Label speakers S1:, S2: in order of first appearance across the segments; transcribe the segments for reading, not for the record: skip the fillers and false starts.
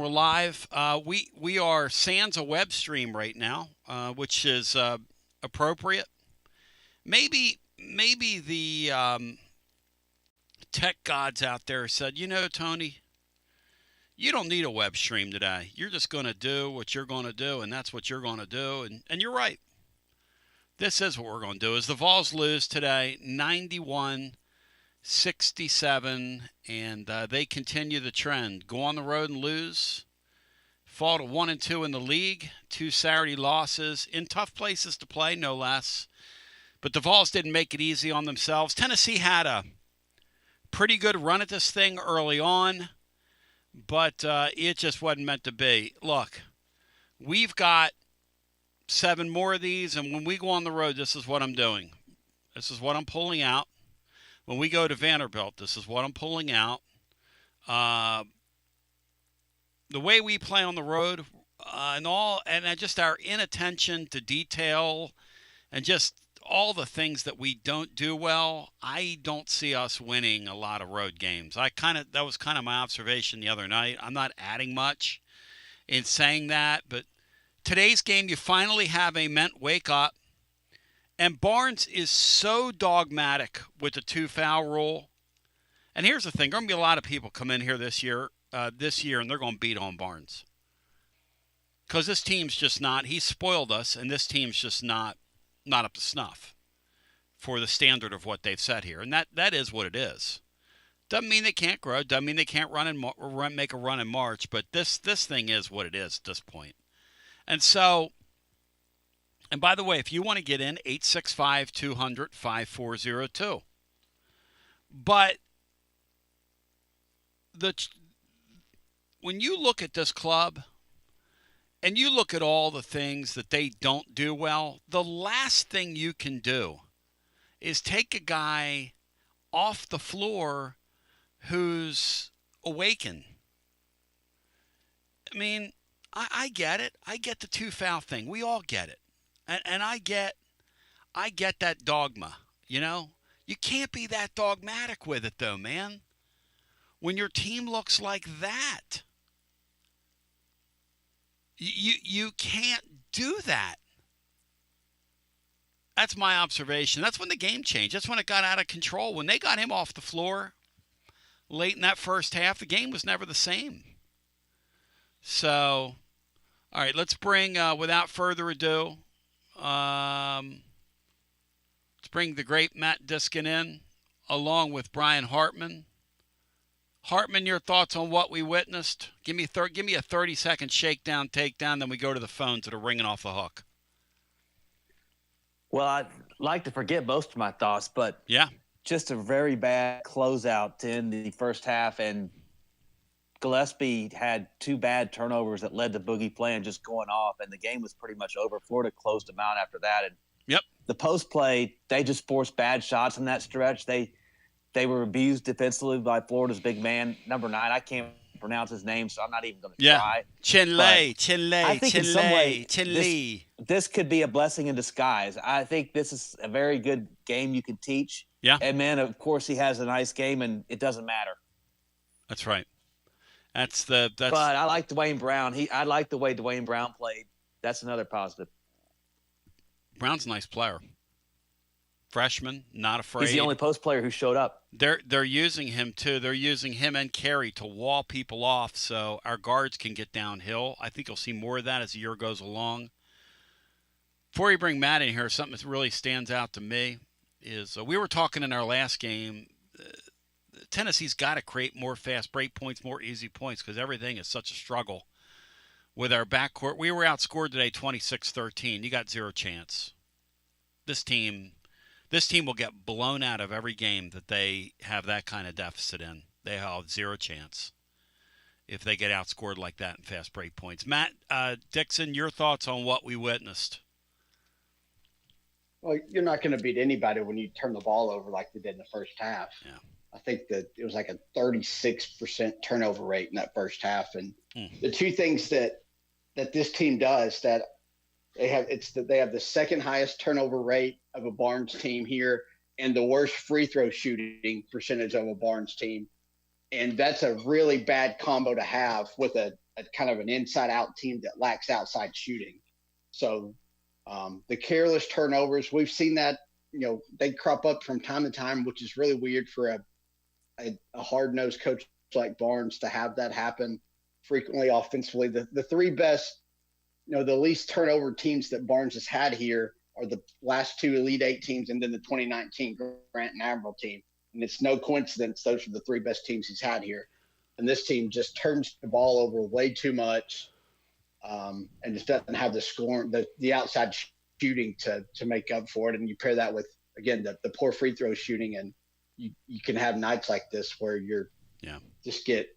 S1: live. We are sans a web stream right now, which is appropriate. Maybe the tech gods out there said, Tony, you don't need a web stream today. You're just going to do what you're going to do, and that's what you're going to do. And you're right. This is what we're going to do. As the Vols lose today, 91-67, and they continue the trend. Go on the road and lose. Fall to 1-2 in the league. 2 Saturday losses in tough places to play, no less. But the Vols didn't make it easy on themselves. Tennessee had a pretty good run at this thing early on, but it just wasn't meant to be. Look, we've got 7 more of these, and when we go on the road, this is what I'm doing. This is what I'm pulling out. When we go to Vanderbilt, this is what I'm pulling out. The way we play on the road, and just our inattention to detail, and just all the things that we don't do well, I don't see us winning a lot of road games. That was kind of my observation the other night. I'm not adding much in saying that, but today's game, you finally have a Ment wake up. And Barnes is so dogmatic with the 2-foul rule. And here's the thing. There are going to be a lot of people come in here this year, and they're going to beat on Barnes. Because this team's just not, he's spoiled us, and this team's just not up to snuff for the standard of what they've set here. And that is what it is. Doesn't mean they can't grow. Doesn't mean they can't make a run in March. But this thing is what it is at this point. And so, and by the way, if you want to get in, 865-200-5402. But when you look at this club and you look at all the things that they don't do well, the last thing you can do is take a guy off the floor who's awakened. I mean, I get it. I get the 2-foul thing. We all get it. And I get that dogma, You can't be that dogmatic with it, though, man. When your team looks like that, you can't do that. That's my observation. That's when the game changed. That's when it got out of control. When they got him off the floor late in that first half, the game was never the same. So, all right, let's bring, without further ado, let's bring the great Matt Diskin in, along with Brian Hartman. Hartman, your thoughts on what we witnessed? Give me a 30-second shakedown, takedown, then we go to the phones that are ringing off the hook.
S2: Well, I'd like to forget most of my thoughts, but
S1: yeah,
S2: just a very bad closeout to end the first half, and Gillespie had 2 bad turnovers that led to Boogie playing just going off, and the game was pretty much over. Florida closed them out after that. And
S1: yep,
S2: the post play, they just forced bad shots in that stretch. They were abused defensively by Florida's big man, number 9. I can't pronounce his name, so I'm not even going to try.
S1: Chinley.
S2: I think in some way this could be a blessing in disguise. I think this is a very good game you can teach.
S1: Yeah.
S2: And, man, of course he has a nice game, and it doesn't matter.
S1: That's right.
S2: But I like Dwayne Brown. I like the way Dwayne Brown played. That's another positive.
S1: Brown's a nice player. Freshman, not afraid.
S2: He's the only post player who showed up.
S1: They're using him too. They're using him and Carey to wall people off so our guards can get downhill. I think you'll see more of that as the year goes along. Before you bring Matt in here, something that really stands out to me is we were talking in our last game. Tennessee's got to create more fast break points, more easy points, because everything is such a struggle with our backcourt. We were outscored today 26-13. You got 0 chance. This team will get blown out of every game that they have that kind of deficit in. They have 0 chance if they get outscored like that in fast break points. Matt Dixon, your thoughts on what we witnessed?
S3: Well, you're not going to beat anybody when you turn the ball over like they did in the first half.
S1: Yeah.
S3: I think that it was like a 36% turnover rate in that first half. And the two things that this team does that they have the second highest turnover rate of a Barnes team here and the worst free throw shooting percentage of a Barnes team. And that's a really bad combo to have with a kind of an inside-out team that lacks outside shooting. So the careless turnovers, we've seen that, they crop up from time to time, which is really weird for a hard-nosed coach like Barnes to have that happen frequently offensively. The three best, the least turnover teams that Barnes has had here are the last two Elite Eight teams and then the 2019 Grant and Admiral team. And it's no coincidence those are the three best teams he's had here. And this team just turns the ball over way too much, and just doesn't have the scoring, the outside shooting to make up for it. And you pair that with, again, the poor free throw shooting, and you can have nights like this where you're just get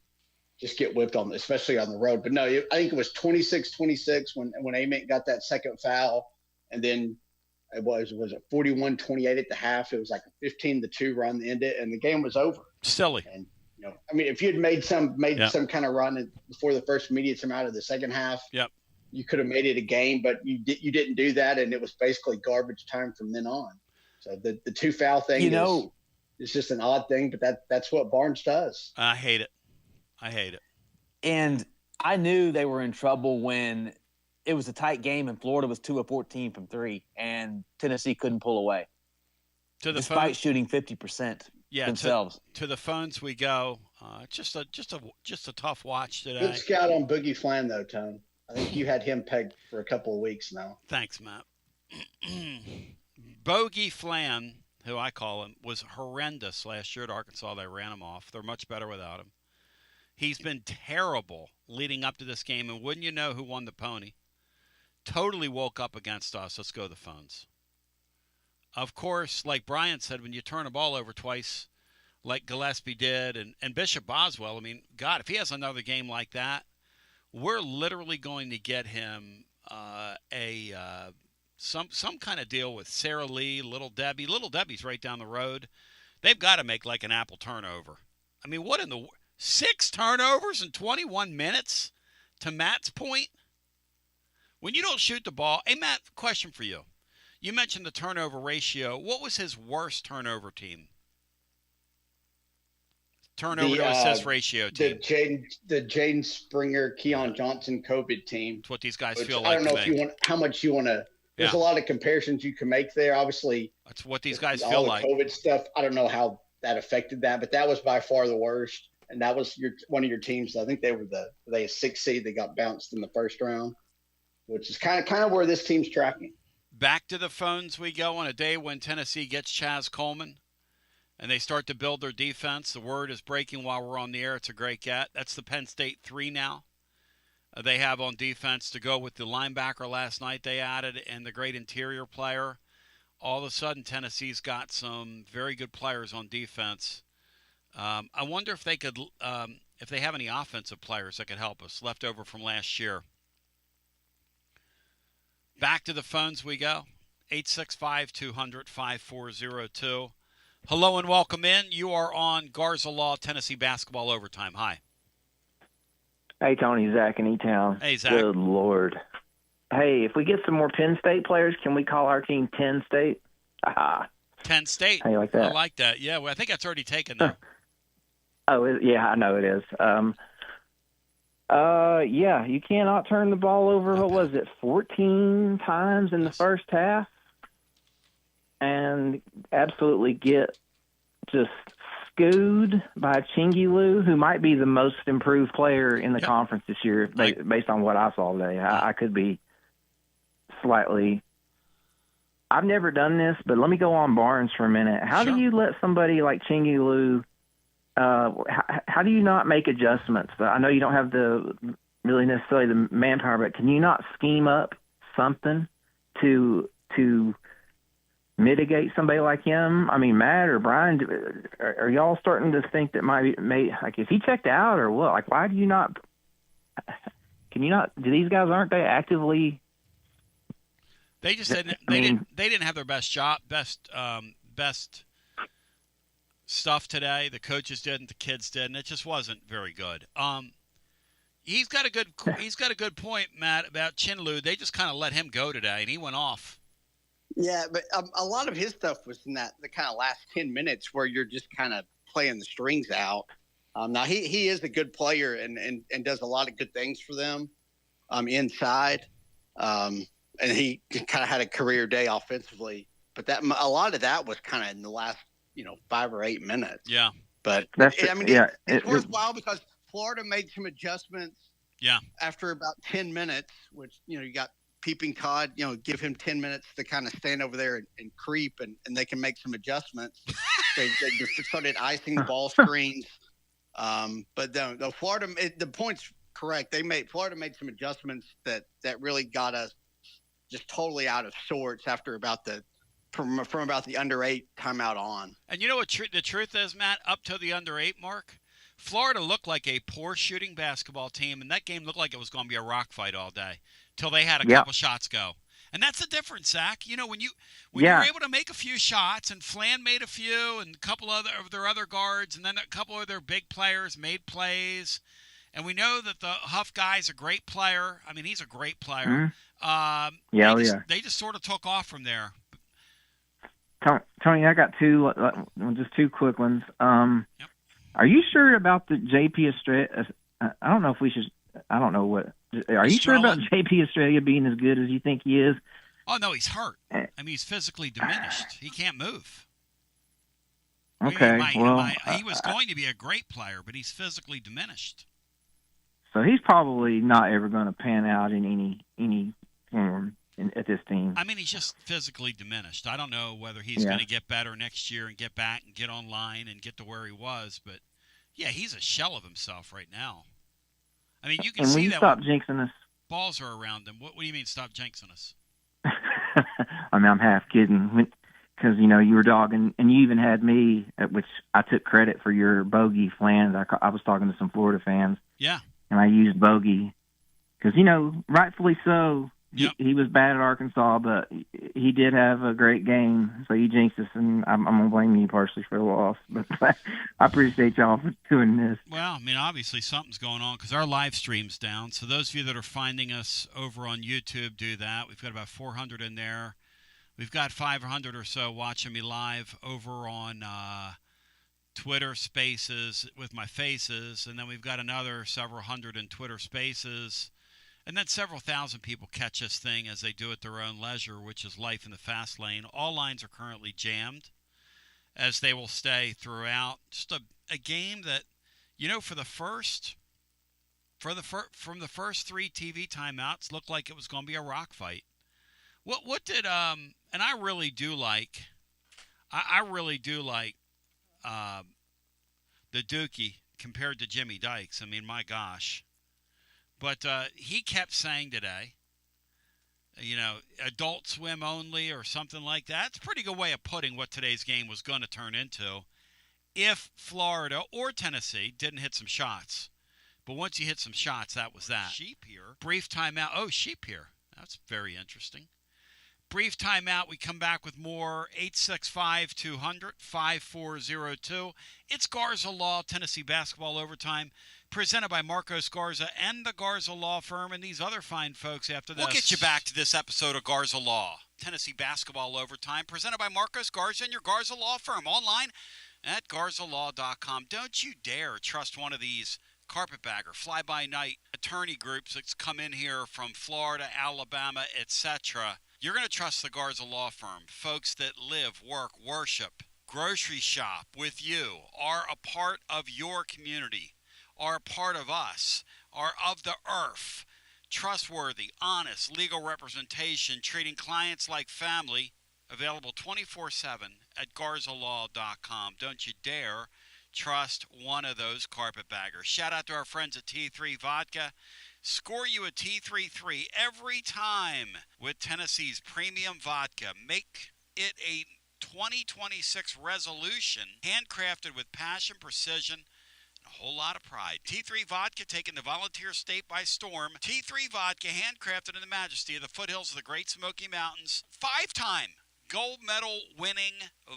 S3: whipped on, especially on the road. But no, I think it was 26-26 when Ament got that second foul, and then it was it 41-28 at the half. It was like a 15-2 run to end it, and the game was over.
S1: Silly.
S3: And if you had made some kind of run before the first immediate time out of the second half, you could have made it a game, but you didn't do that, and it was basically garbage time from then on. So the two foul thing is just an odd thing, but that's what Barnes does.
S1: I hate it.
S2: And I knew they were in trouble when it was a tight game and Florida was 2 of 14 from 3, and Tennessee couldn't pull away. Despite shooting 50% themselves.
S1: To the phones we go. Just a tough watch today.
S3: Good scout on Boogie Flan though, Tone. I think you had him pegged for a couple of weeks now.
S1: Thanks, Matt. Bogey Flan, who I call him, was horrendous last year at Arkansas. They ran him off. They're much better without him. He's been terrible leading up to this game, and wouldn't you know who won the pony? Totally woke up against us. Let's go to the phones. Of course, like Brian said, when you turn a ball over twice, like Gillespie did, and Bishop Boswell, I mean, God, if he has another game like that, we're literally going to get him some kind of deal with Sarah Lee, Little Debbie. Little Debbie's right down the road. They've got to make like an Apple turnover. I mean, what in the 6 turnovers in 21 minutes? To Matt's point, when you don't shoot the ball, hey Matt, question for you. You mentioned the turnover ratio. What was his worst turnover team? Turnover to assist ratio team.
S3: The Jaden Springer, Keon Johnson COVID team.
S1: It's what these guys feel like.
S3: I don't know how much you want to. There's a lot of comparisons you can make there. Obviously,
S1: that's what these guys feel like.
S3: All the COVID stuff. I don't know how that affected that, but that was by far the worst. And that was one of your teams. I think they were a 6 seed. They got bounced in the first round, which is kind of where this team's tracking.
S1: Back to the phones we go on a day when Tennessee gets Chaz Coleman and they start to build their defense. The word is breaking while we're on the air. It's a great get. That's the Penn State 3 now. They have on defense to go with the linebacker last night they added and the great interior player. All of a sudden, Tennessee's got some very good players on defense. I wonder if they could, if they have any offensive players that could help us left over from last year. Back to the phones we go. 865-200-5402. Hello and welcome in. You are on Garza Law, Tennessee Basketball Overtime. Hi.
S4: Hey, Tony, Zach in E-Town.
S1: Hey, Zach.
S4: Good Lord. Hey, if we get some more Penn State players, can we call our team 10 State? Aha.
S1: 10 State.
S4: How you like that?
S1: I like that. Yeah, well, I think that's already taken though.
S4: Yeah, I know it is. Yeah, you cannot turn the ball over. What was it, 14 times in the first half? And absolutely get just skewed by Chingilu, who might be the most improved player in the conference this year, based on what I saw today. I could be slightly. I've never done this, but let me go on Barnes for a minute. How do you let somebody like Chingilu? How do you not make adjustments? I know you don't have really necessarily the manpower, but can you not scheme up something to mitigate somebody like him? I mean, Matt or Brian, are y'all starting to think that like, is he checked out or what? Like, why do you not? Can you not? Do these guys, aren't they actively?
S1: They just didn't. They didn't have their best stuff today. The coaches didn't. The kids didn't. It just wasn't very good. He's got a good point, Matt, about Chinlu. They just kind of let him go today, and he went off.
S5: Yeah, but a lot of his stuff was in the kind of last 10 minutes where you're just kind of playing the strings out.
S3: Now he is a good player and does a lot of good things for them inside. And he kind of had a career day offensively, but a lot of that was kind of in the last 5 or 8 minutes.
S1: Yeah,
S3: but it's worthwhile because Florida made some adjustments.
S1: Yeah,
S3: after about 10 minutes, which you got Peeping Todd, give him 10 minutes to kind of stand over there and creep, and they can make some adjustments. they just started icing the ball screens. But the Florida, the point's correct. Florida made some adjustments that really got us just totally out of sorts after from about the under 8 timeout on.
S1: And you know what the truth is, Matt? Up to the under 8 mark, Florida looked like a poor shooting basketball team, and that game looked like it was going to be a rock fight all day till they had a couple shots go. And that's the difference, Zach. When you're able to make a few shots, and Flan made a few, and a couple of their other guards, and then a couple of their big players made plays. And we know that the Huff guy's a great player. I mean, he's a great player.
S4: Mm-hmm.
S1: They just sort of took off from there.
S4: Tony, I got just two quick ones.
S1: Yep.
S4: Are you sure about the JP Estrella? I don't know if we should. I don't know what. Are you sure about JP Estrella being as good as you think he is?
S1: Oh no, he's hurt. I mean, he's physically diminished. He can't move.
S4: Okay,
S1: he was going to be a great player, but he's physically diminished.
S4: So he's probably not ever going to pan out in any form at this team.
S1: I mean, he's just physically diminished. I don't know whether he's going to get better next year and get back and get online and get to where he was, but yeah, he's a shell of himself right now. I mean, you can see that.
S4: Stop jinxing us.
S1: Balls are around him. What do you mean, stop jinxing us?
S4: I mean, I'm half kidding because you were dogging, and you even had me, which I took credit for your bogey Flans. I was talking to some Florida fans.
S1: Yeah.
S4: And I used bogey because rightfully so.
S1: Yep.
S4: He was bad at Arkansas, but he did have a great game. So you jinxed us, and I'm going to blame you partially for the loss. But I appreciate y'all for doing this.
S1: Well, I mean, obviously something's going on because our live stream's down. So those of you that are finding us over on YouTube, do that. We've got about 400 in there. We've got 500 or so watching me live over on Twitter Spaces with my faces. And then we've got another several hundred in Twitter Spaces. And then several thousand people catch this thing as they do at their own leisure, which is life in the fast lane. All lines are currently jammed, as they will stay throughout. Just a game that, from the first 3 TV timeouts, looked like it was going to be a rock fight. What did and I really do like the Dookie compared to Jimmy Dykes. I mean, my gosh. But he kept saying today, adult swim only or something like that. It's a pretty good way of putting what today's game was going to turn into if Florida or Tennessee didn't hit some shots. But once you hit some shots, that was that. Sheep here. Brief timeout. Oh, sheep here. That's very interesting. Brief timeout. We come back with more. 865-200-5402. It's Garza Law, Tennessee Basketball Overtime, presented by Marcos Garza and the Garza Law Firm and these other fine folks after this. We'll get you back to this episode of Garza Law, Tennessee Basketball Overtime, presented by Marcos Garza and your Garza Law Firm, online at garzalaw.com. Don't you dare trust one of these carpetbagger, fly-by-night attorney groups that's come in here from Florida, Alabama, etc. You're going to trust the Garza Law Firm, folks that live, work, worship, grocery shop with you, are a part of your community, are a part of us, are of the earth. Trustworthy, honest, legal representation, treating clients like family, available 24/7 at garzalaw.com. Don't you dare trust one of those carpetbaggers. Shout out to our friends at T3 Vodka. Score you a T3-3 every time with Tennessee's premium vodka. Make it a 2026 resolution, handcrafted with passion, precision, and a whole lot of pride. T3 Vodka, taking the volunteer state by storm. T3 Vodka, handcrafted in the majesty of the foothills of the Great Smoky Mountains. 5-time gold medal winning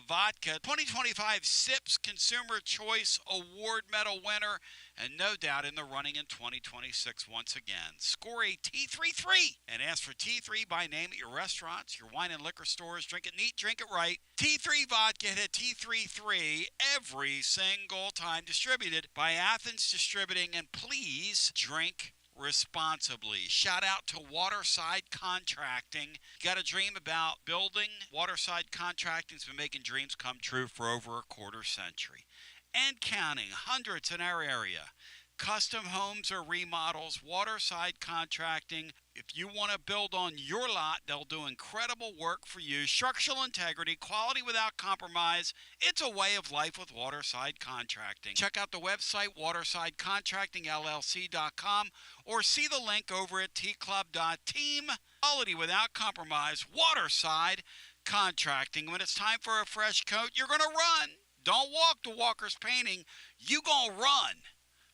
S1: vodka, 2025 SIPS Consumer Choice Award medal winner, and no doubt in the running in 2026 once again. Score a T33 and ask for T3 by name at your restaurants, your wine and liquor stores. Drink it neat, drink it right. T3 vodka hit T33 every single time. Distributed by Athens Distributing, and please drink responsibly. Shout out to Waterside Contracting. Got a dream about building? Waterside Contracting's been making dreams come true for over a quarter century. And counting, hundreds in our area. Custom homes or remodels, Waterside Contracting. If you want to build on your lot, they'll do incredible work for you. Structural integrity, quality without compromise. It's a way of life with Waterside Contracting. Check out the website, watersidecontractingllc.com, or see the link over at tclub.team. Quality without compromise, Waterside Contracting. When it's time for a fresh coat, you're going to run. Don't walk to Walker's Painting. You gonna run.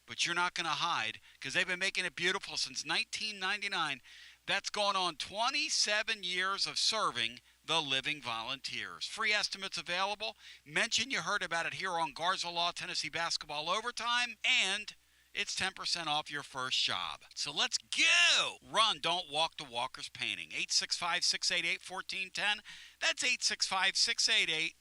S1: But you're not going to hide, because they've been making it beautiful since 1999. That's going on 27 years of serving the living volunteers. Free estimates available. Mention you heard about it here on Garza Law Tennessee Basketball Overtime, and it's 10% off your first job. So let's go. Run, don't walk to Walker's Painting. 865-688-1410. That's 865-688-1410.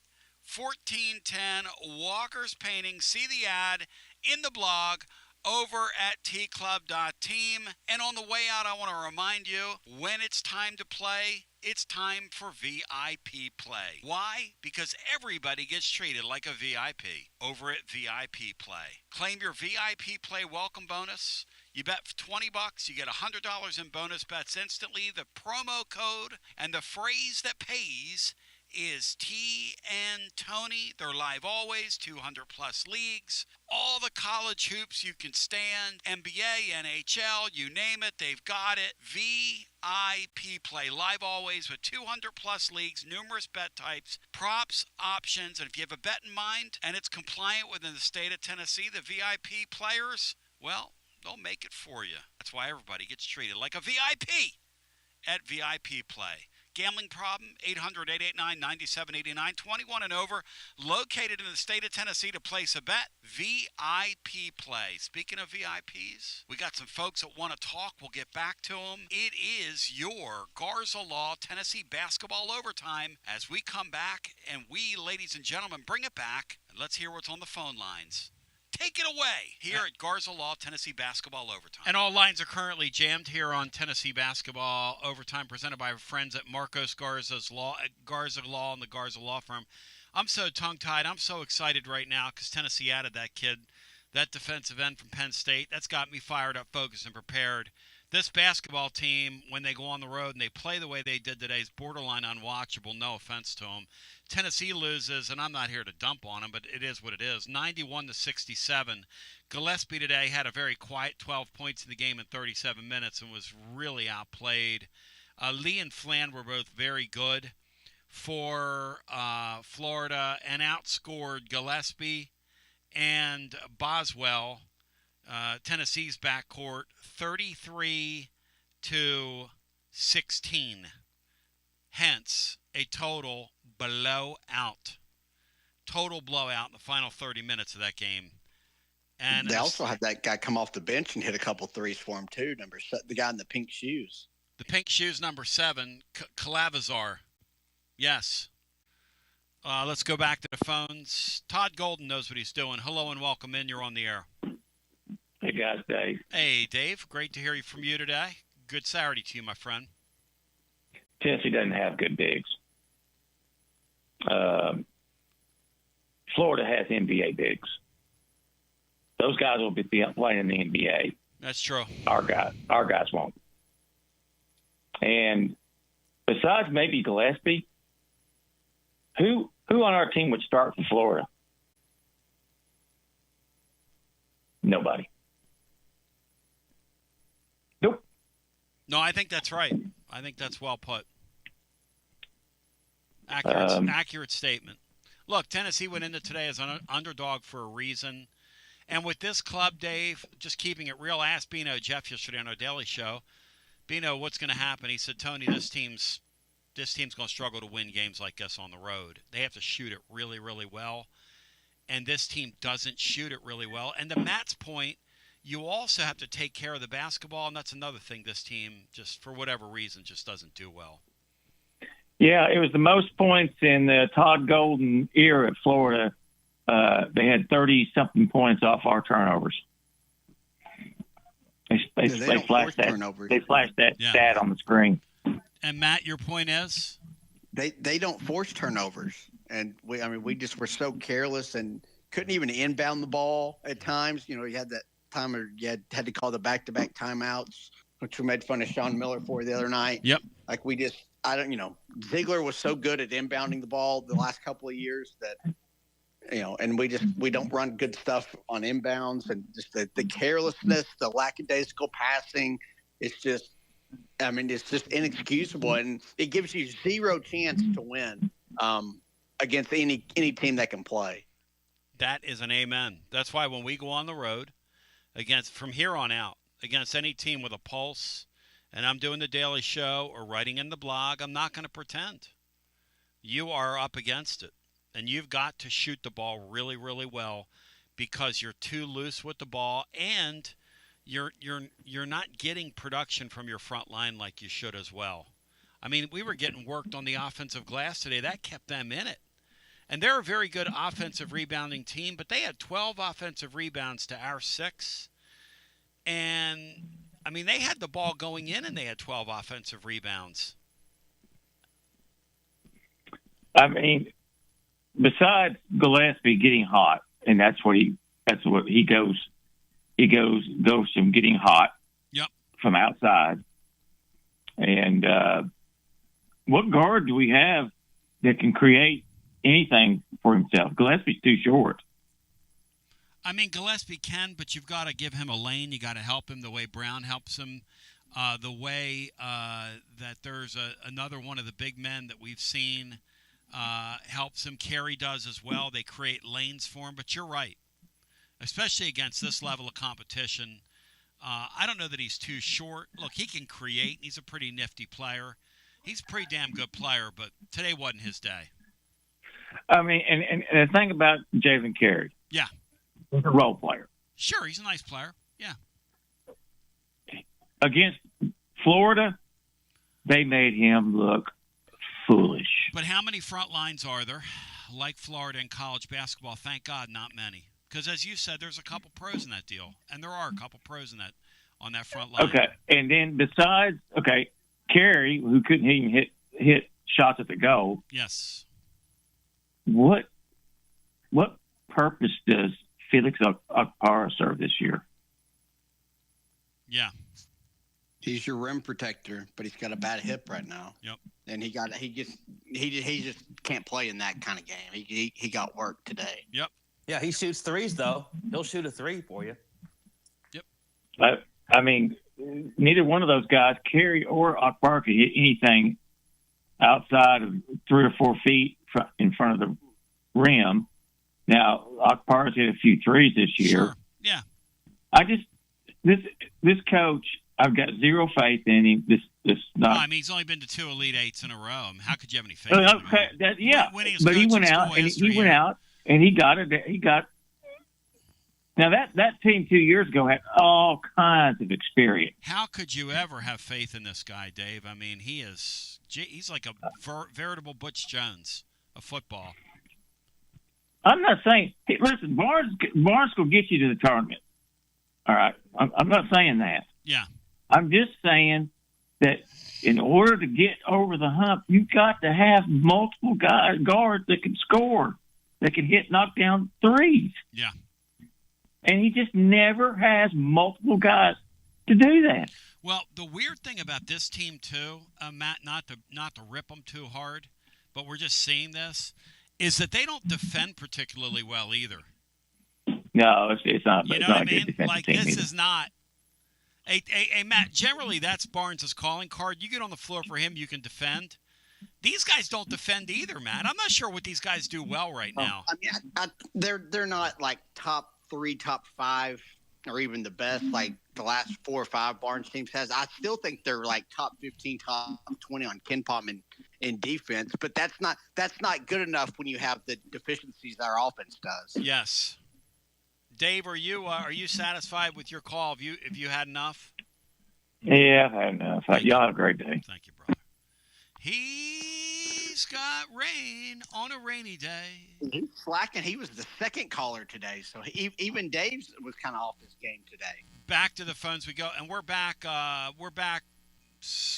S1: Walker's Painting. See the ad in the blog over at tclub.team. And on the way out, I want to remind you, when it's time to play, it's time for VIP play. Why? Because everybody gets treated like a VIP over at VIP play. Claim your VIP play welcome bonus. You bet for $20, you get $100 in bonus bets instantly. The promo code and the phrase that pays is T and Tony. They're live always, 200-plus leagues. All the college hoops you can stand, NBA, NHL, you name it, they've got it. VIP play, live always with 200-plus leagues, numerous bet types, props, options. And if you have a bet in mind and it's compliant within the state of Tennessee, the VIP players, well, they'll make it for you. That's why everybody gets treated like a VIP at VIP play. Gambling problem, 800-889-9789, 21 and over, located in the state of Tennessee to place a bet, VIP play. Speaking of VIPs, we got some folks that want to talk. We'll get back to them. It is your Garza Law Tennessee Basketball Overtime as we come back, and we, ladies and gentlemen, bring it back, and let's hear what's on the phone lines. Take it away here at Garza Law Tennessee Basketball Overtime. And all lines are currently jammed here on Tennessee Basketball Overtime, presented by our friends at Marcos Garza's Law, at Garza Law and the Garza Law Firm. I'm so tongue-tied. I'm so excited right now because Tennessee added that kid, that defensive end from Penn State. That's got me fired up, focused, and prepared. This basketball team, when they go on the road and they play the way they did today, is borderline unwatchable. No offense to them. Tennessee loses, and I'm not here to dump on them, but it is what it is. 91-67. Gillespie today had a very quiet 12 points in the game in 37 minutes and was really outplayed. Lee and Flan were both very good for Florida and outscored Gillespie and Boswell, Tennessee's backcourt, 33-16. Hence, a total blowout. Total blowout in the final 30 minutes of that game. And
S6: they also had that guy come off the bench and hit a couple threes for him, too. The guy in the pink shoes.
S1: The pink shoes, number 7, Calavazar. Yes. Let's go back to the phones. Todd Golden knows what he's doing. Hello and welcome in. You're on the air.
S7: Hey, guys, Dave.
S1: Hey, Dave. Great to hear from you today. Good Saturday to you, my friend.
S7: Tennessee doesn't have good bigs. Florida has NBA bigs. Those guys will be playing in the NBA.
S1: That's true.
S7: Our guys won't. And besides maybe Gillespie, who on our team would start for Florida? Nobody. Nope.
S1: No, I think that's right. I think that's well put. Accurate statement. Look, Tennessee went into today as an underdog for a reason. And with this club, Dave, just keeping it real, I asked Bino Jeff yesterday on our Daily Show, Bino, what's going to happen? He said, Tony, this team's this team's going to struggle to win games like this on the road. They have to shoot it really, really well. And this team doesn't shoot it really well. And to Matt's point, you also have to take care of the basketball, and that's another thing this team, just for whatever reason, just doesn't do well.
S7: Yeah, it was the most points in the Todd Golden era at Florida. They had 30-something points off our turnovers. They flashed that. Turnovers. They flashed that stat on the screen.
S1: And Matt, your point is?
S6: They don't force turnovers, and we just were so careless and couldn't even inbound the ball at times. You had that time where you had to call the back-to-back timeouts, which we made fun of Sean Miller for the other night.
S1: Yep.
S6: Like Ziegler was so good at inbounding the ball the last couple of years that, and we don't run good stuff on inbounds, and just the carelessness, the lackadaisical passing. It's just inexcusable, and it gives you zero chance to win against any team that can play.
S1: That is an amen. That's why when we go on the road from here on out, against any team with a pulse, and I'm doing the daily show or writing in the blog, I'm not going to pretend. You are up against it, and you've got to shoot the ball really, really well because you're too loose with the ball, and you're not getting production from your front line like you should as well. I mean, we were getting worked on the offensive glass today. That kept them in it. And they're a very good offensive rebounding team, but they had 12 offensive rebounds to our 6. And, they had the ball going in, and they had 12 offensive rebounds.
S7: Besides Gillespie getting hot, and that's what he goes from getting hot from outside. And what guard do we have that can create anything for himself? Gillespie's too short.
S1: Gillespie can, but you've got to give him a lane. You got to help him the way Brown helps him, the way that there's another one of the big men that we've seen helps him. Carey does as well. They create lanes for him. But you're right, especially against this level of competition. I don't know that he's too short. Look, he can create. He's a pretty nifty player. He's a pretty damn good player, but today wasn't his day.
S7: And the thing about Jalen Carey.
S1: Yeah.
S7: He's a role player.
S1: Sure, he's a nice player. Yeah.
S7: Against Florida, they made him look foolish.
S1: But how many front lines are there like Florida in college basketball? Thank God, not many. Because as you said, there's a couple pros in that deal, and there are a couple pros on that front line.
S7: Okay, and then besides, Carey, who couldn't even hit shots at the goal.
S1: Yes.
S7: What purpose does Felix Okpara serve this year?
S1: Yeah.
S6: He's your rim protector, but he's got a bad hip right now.
S1: Yep.
S6: And he just can't play in that kind of game. He got work today.
S1: Yep.
S2: Yeah, he shoots threes though. He'll shoot a 3 for you.
S1: Yep.
S7: Neither one of those guys, Carey or Okpara, could hit anything outside of 3 or 4 feet in front of the rim. Now, Okpara's hit a few threes this year.
S1: Sure. Yeah.
S7: This coach, I've got zero faith in him. This not.
S1: He's only been to 2 Elite Eights in a row. How could you have any faith in him?
S7: But he went out and he got it. He got. Now that team 2 years ago had all kinds of experience.
S1: How could you ever have faith in this guy, Dave? He's like a veritable Butch Jones of football.
S7: I'm not saying. Hey, listen, Barnes will get you to the tournament. All right, I'm not saying that.
S1: Yeah.
S7: I'm just saying that in order to get over the hump, you've got to have multiple guards that can score, that can hit knockdown threes.
S1: Yeah.
S7: And he just never has multiple guys to do that.
S1: Well, the weird thing about this team too, Matt, not to rip them too hard, but we're just seeing this, is that they don't defend particularly well either.
S7: No, it's not.
S1: You know what I mean? Like, this is not. Hey, Matt, generally that's Barnes' calling card. You get on the floor for him, you can defend. These guys don't defend either, Matt. I'm not sure what these guys do well right now.
S6: They're not like top 3, top 5, or even the best, like the last 4 or 5 Barnes teams has. I still think they're like top 15, top 20 on Ken Pop in defense, but that's not good enough when you have the deficiencies our offense does.
S1: Yes. Dave, are you satisfied with your call? Have you had enough?
S7: Yeah, I've had enough. Y'all have a great day.
S1: Thank you, brother. He's got rain on a rainy day.
S6: He's slacking. He was the second caller today, so even Dave was kind of off his game today.
S1: Back to the phones we go, and we're back. We're back.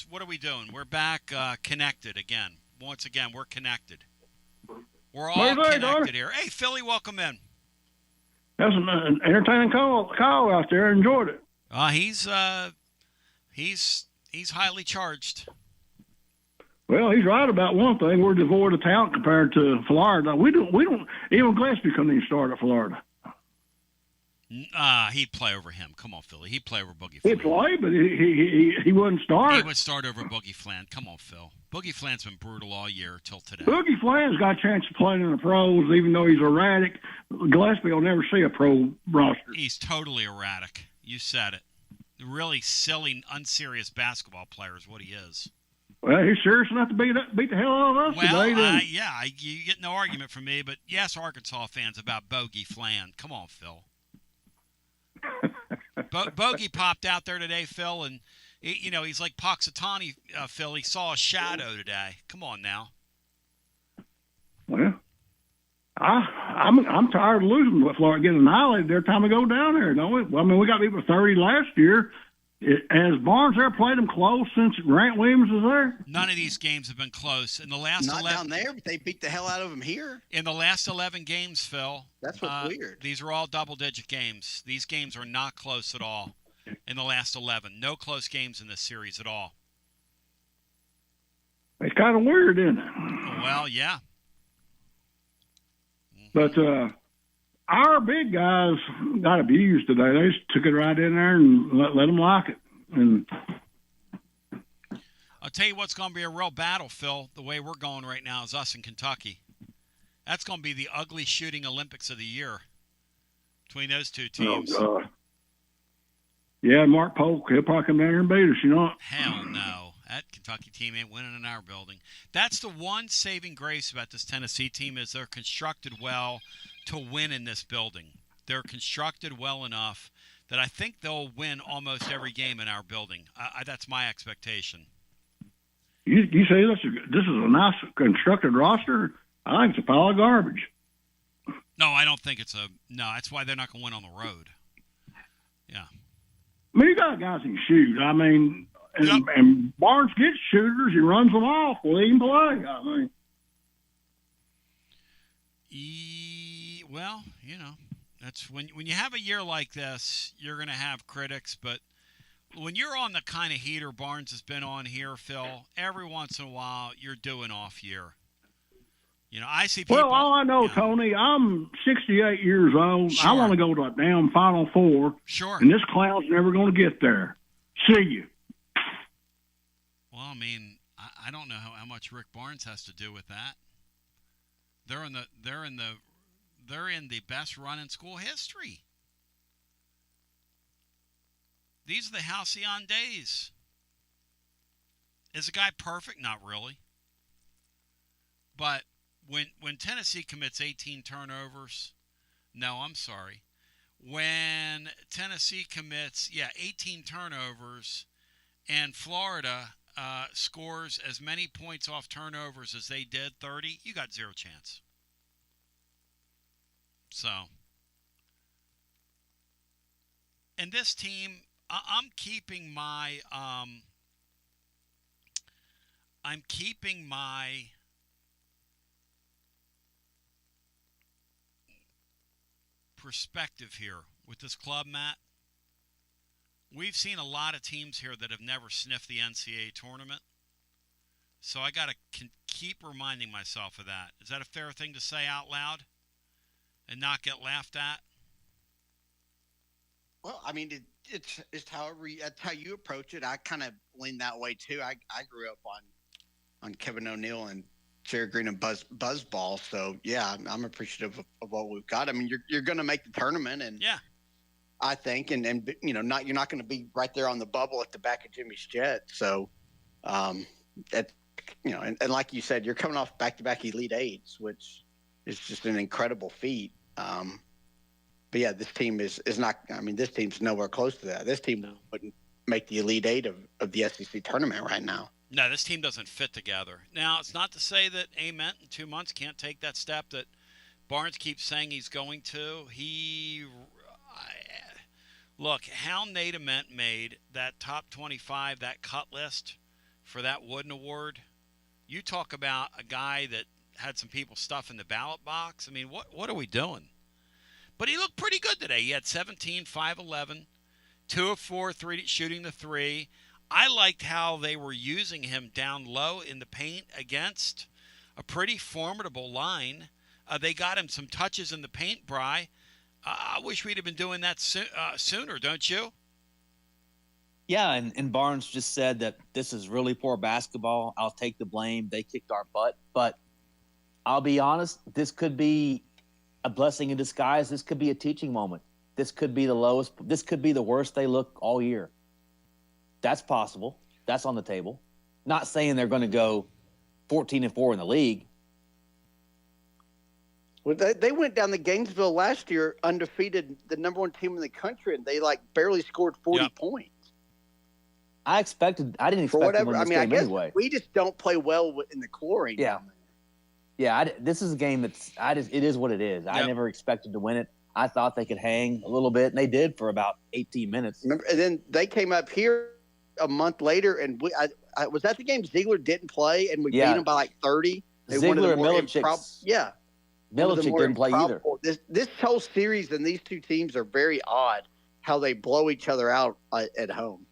S1: What are we doing? We're back connected again. Once again, we're connected. We're all connected here. Hey, Philly, welcome in.
S8: That's an entertaining call out there. Enjoyed it.
S1: He's highly charged.
S8: Well, he's right about one thing. We're devoid of talent compared to Florida. We don't. Even Gillespie couldn't even start at Florida.
S1: He'd play over him. Come on, Philly. He'd play over Boogie Flan.
S8: He'd play, but he wouldn't start.
S1: He would start over Boogie Flan. Come on, Phil. Boogie Flan's been brutal all year till today.
S8: Boogie Flan's got a chance of playing in the pros, even though he's erratic. Gillespie will never see a pro roster.
S1: He's totally erratic. You said it. Really silly, unserious basketball player is what he is.
S8: Well, he's serious enough to beat the hell out of us today.
S1: You get no argument from me, but yes, Arkansas fans about Bogey Flan. Come on, Phil. Bogey popped out there today, Phil, and he's like Puxatawny, Phil. He saw a shadow today. Come on now.
S8: Well, I'm tired of losing to Florida, getting annihilated every time we go down there, don't we? Well, I mean, we got beat by 30 last year. Has Barnes ever played them close since Grant Williams was there?
S1: None of these games have been close. In the last
S6: Not
S1: 11,
S6: down there, but they beat the hell out of them here.
S1: In the last 11 games, Phil.
S6: That's what's weird.
S1: These are all double-digit games. These games are not close at all in the last 11. No close games in this series at all.
S8: It's kind of weird, isn't it?
S1: Well, yeah.
S8: But our big guys got abused today. They just took it right in there and let them like it. And
S1: I'll tell you what's going to be a real battle, Phil. The way we're going right now is us in Kentucky. That's going to be the ugly shooting Olympics of the year between those two teams.
S8: Oh, God. Yeah, Mark Polk, he'll probably come down here and beat us,
S1: Hell no. That Kentucky team ain't winning in our building. That's the one saving grace about this Tennessee team is they're constructed well to win in this building. They're constructed well enough that I think they'll win almost every game in our building. That's my expectation.
S8: You say this is a nice constructed roster? I think it's a pile of garbage.
S1: No, I don't think it's no, that's why they're not going to win on the road. Yeah.
S8: I mean, you got guys who can shoot. I mean, and Barnes gets shooters. He runs them off. Well, he can play. I mean.
S1: Well, that's when you have a year like this, you're going to have critics. But when you're on the kind of heater Barnes has been on here, Phil, every once in a while you're doing off year. I see people.
S8: Well, all I know, Tony, I'm 68 years old.
S1: Sure.
S8: I want to go to a damn Final Four.
S1: Sure.
S8: And this clown's never going to get there. See you.
S1: Well, I mean, I don't know how much Rick Barnes has to do with that. They're in the best run in school history. These are the halcyon days. Is the guy perfect? Not really. But when Tennessee commits 18 turnovers, no, I'm sorry. When Tennessee commits, 18 turnovers, and Florida scores as many points off turnovers as they did, 30, you got zero chance. So, and this team, I'm keeping my perspective here with this club, Matt. We've seen a lot of teams here that have never sniffed the NCAA tournament. So I got to keep reminding myself of that. Is that a fair thing to say out loud and not get laughed at?
S6: Well, I mean, it's that's how you approach it. I kind of lean that way too. I grew up on Kevin O'Neal and Jerry Green and Buzzball. So yeah, I'm appreciative of what we've got. I mean, you're going to make the tournament, and
S1: yeah,
S6: I think, and you're not going to be right there on the bubble at the back of Jimmy's jet. So and like you said, you're coming off back-to-back Elite Eights, which is just an incredible feat. But yeah, this team is not. I mean, this team's nowhere close to that. This team wouldn't make the Elite Eight of the SEC tournament right now.
S1: No, this team doesn't fit together. Now, it's not to say that Ament in 2 months can't take that step that Barnes keeps saying he's going to. Look, how Nate Ament made that top 25, that cut list for that Wooden Award. You talk about a guy that had some people stuff in the ballot box. I mean, what are we doing? But he looked pretty good today. He had 17, 5, 11, 2 of 4, shooting the 3. I liked how they were using him down low in the paint against a pretty formidable line. They got him some touches in the paint, Bry. I wish we'd have been doing that sooner, don't you?
S2: Yeah, and Barnes just said that this is really poor basketball. I'll take the blame. They kicked our butt. But I'll be honest, this could be a blessing in disguise. This could be a teaching moment. This could be the lowest. This could be the worst they look all year. That's possible. That's on the table. Not saying they're going to go 14-4 in the league.
S6: Well, they went down to Gainesville last year undefeated, the number 1 team in the country, and they barely scored 40 points.
S2: I didn't expect them to win this game anyway.
S6: We just don't play well in the chlorine.
S2: Yeah. Yeah, this is a game it is what it is. I never expected to win it. I thought they could hang a little bit, and they did for about 18 minutes.
S6: Remember, and then they came up here a month later, and was that the game Ziegler didn't play, and we beat them by 30?
S2: Ziegler and Milicic. Milicic didn't play either.
S6: This whole series and these two teams are very odd how they blow each other out at home.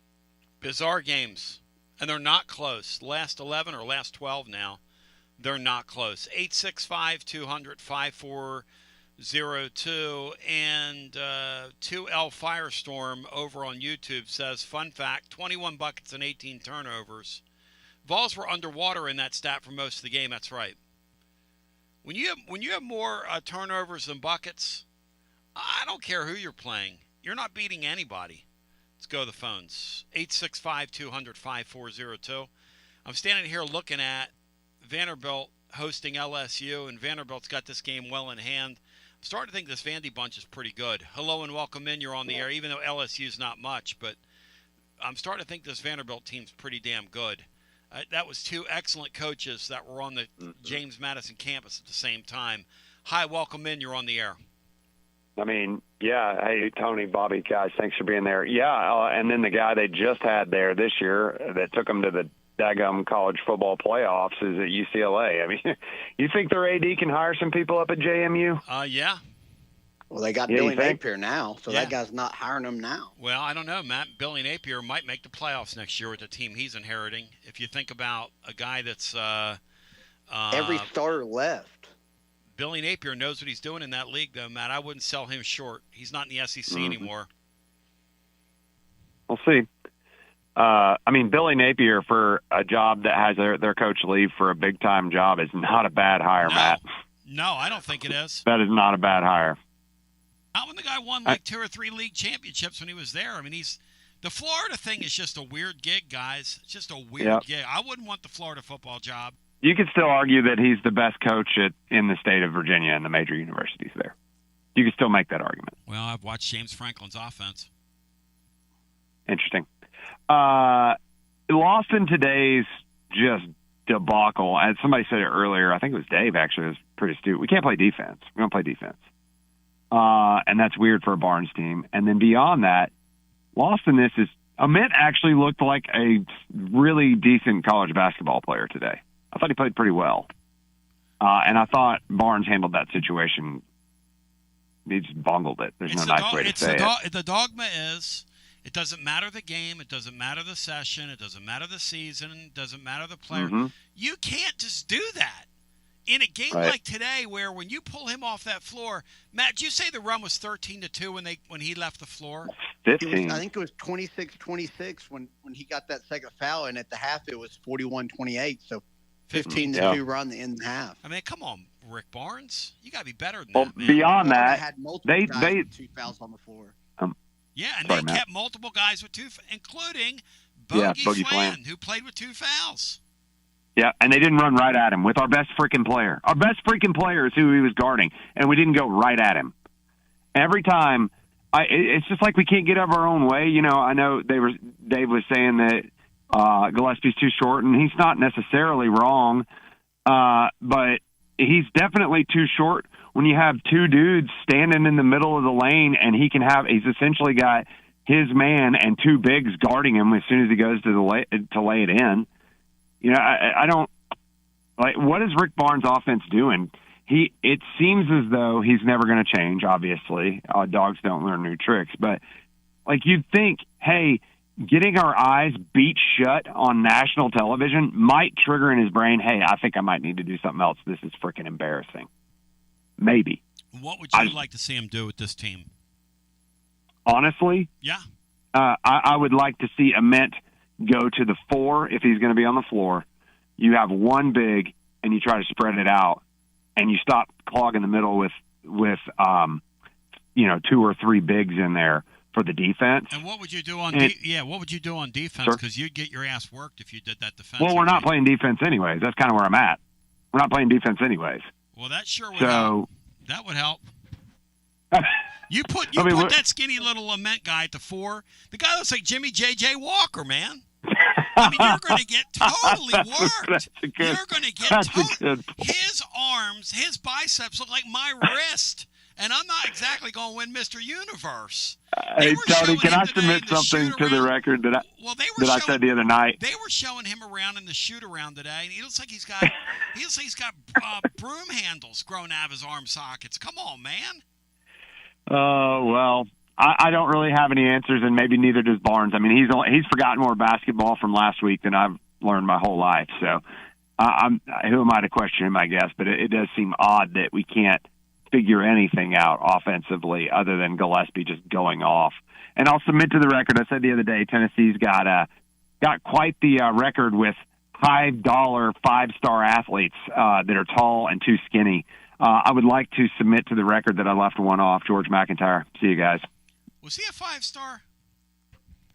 S1: Bizarre games, and they're not close. Last 11 or last 12 now, they're not close. 865-200-5402 and 2L Firestorm over on YouTube says, fun fact, 21 buckets and 18 turnovers. Vols were underwater in that stat for most of the game. That's right. When you have more turnovers than buckets, I don't care who you're playing. You're not beating anybody. Let's go to the phones. 865-200-5402. I'm standing here looking at Vanderbilt hosting LSU, and Vanderbilt's got this game well in hand. I'm starting to think this Vandy bunch is pretty good. Hello and welcome in. You're on the air, even though LSU's not much, but I'm starting to think this Vanderbilt team's pretty damn good. That was 2 excellent coaches that were on the James Madison campus at the same time. Hi, welcome in. You're on the air.
S9: I mean, yeah. Hey, Tony, Bobby, guys, thanks for being there. Yeah, and then the guy they just had there this year that took them to the daggum college football playoffs is at UCLA. I mean, you think their AD can hire some people up at JMU?
S1: Yeah.
S6: Well, they got Billy Napier now, so that guy's not hiring them now.
S1: Well, I don't know, Matt. Billy Napier might make the playoffs next year with the team he's inheriting. If you think about a guy that's
S6: every starter left.
S1: Billy Napier knows what he's doing in that league, though, Matt. I wouldn't sell him short. He's not in the SEC anymore.
S9: We'll see. I mean, Billy Napier for a job that has their coach leave for a big-time job is not a bad hire, Matt.
S1: No, I don't think it is.
S9: That is not a bad hire.
S1: Not when the guy won 2 or 3 league championships when he was there. I mean, the Florida thing is just a weird gig, guys. It's just a weird gig. I wouldn't want the Florida football job.
S9: You could still argue that he's the best coach in the state of Virginia and the major universities there. You could still make that argument.
S1: Well, I've watched James Franklin's offense.
S9: Interesting. Lost in today's just debacle. As somebody said it earlier, I think it was Dave, actually. It was pretty astute. We can't play defense. We don't play defense. And that's weird for a Barnes team. And then beyond that, lost in this is Amit actually looked like a really decent college basketball player today. I thought he played pretty well. And I thought Barnes handled that situation. He just bungled it. There's no nice way to say it.
S1: The dogma is it doesn't matter the game. It doesn't matter the session. It doesn't matter the season. It doesn't matter the player. Mm-hmm. You can't just do that. In a game like today, where when you pull him off that floor, Matt, did you say the run was 13-2 when he left the floor?
S9: 15.
S6: I think it was 26-26 when he got that second foul, and at the half it was 41-28. So 15-2 run in the half.
S1: I mean, come on, Rick Barnes, you got to be better than that, man.
S9: Beyond that,
S6: had multiple guys with 2 fouls on the floor.
S1: They kept multiple guys with 2, including Bogey Flan, who played with 2 fouls.
S9: Yeah, and they didn't run right at him with our best freaking player. Our best freaking player is who he was guarding, and we didn't go right at him. Every time, it's just like we can't get out of our own way. You know, I know Dave was saying that Gillespie's too short, and he's not necessarily wrong, but he's definitely too short when you have two dudes standing in the middle of the lane, and he's essentially got his man and two bigs guarding him as soon as he goes to lay it in. You know, I don't like, what is Rick Barnes' offense doing? It seems as though he's never going to change. Obviously, dogs don't learn new tricks, but like you'd think, hey, getting our eyes beat shut on national television might trigger in his brain, hey, I think I might need to do something else. This is freaking embarrassing. Maybe.
S1: What would you like to see him do with this team?
S9: Honestly,
S1: yeah,
S9: I would like to see Ament go to the 4 if he's going to be on the floor. You have one big, and you try to spread it out, and you stop clogging the middle with 2 or 3 bigs in there for the defense.
S1: And what would you do on what would you do on defense? Because you'd get your ass worked if you did that defense.
S9: Well, we're not playing defense anyways. That's kind of where I'm at. We're not playing defense anyways.
S1: Well, that sure would help. That would help. You put that skinny little Ament guy at the 4. The guy looks like Jimmy J.J. Walker, man. I mean, you're going to get totally worked. You're going to get his arms, his biceps look like my wrist. And I'm not exactly going to win Mr. Universe.
S9: Hey, Tony, can I submit something to the record that I said the other night?
S1: They were showing him around in the shoot-around today, and he looks like he's got broom handles growing out of his arm sockets. Come on, man.
S9: Oh, well, I don't really have any answers, and maybe neither does Barnes. I mean, he's forgotten more basketball from last week than I've learned my whole life. So who am I to question him, I guess? But it does seem odd that we can't figure anything out offensively other than Gillespie just going off. And I'll submit to the record, I said the other day, Tennessee's got quite the record with high-dollar 5-star athletes that are tall and too skinny. I would like to submit to the record that I left one off, George McIntyre. See you guys.
S1: Was he a 5-star?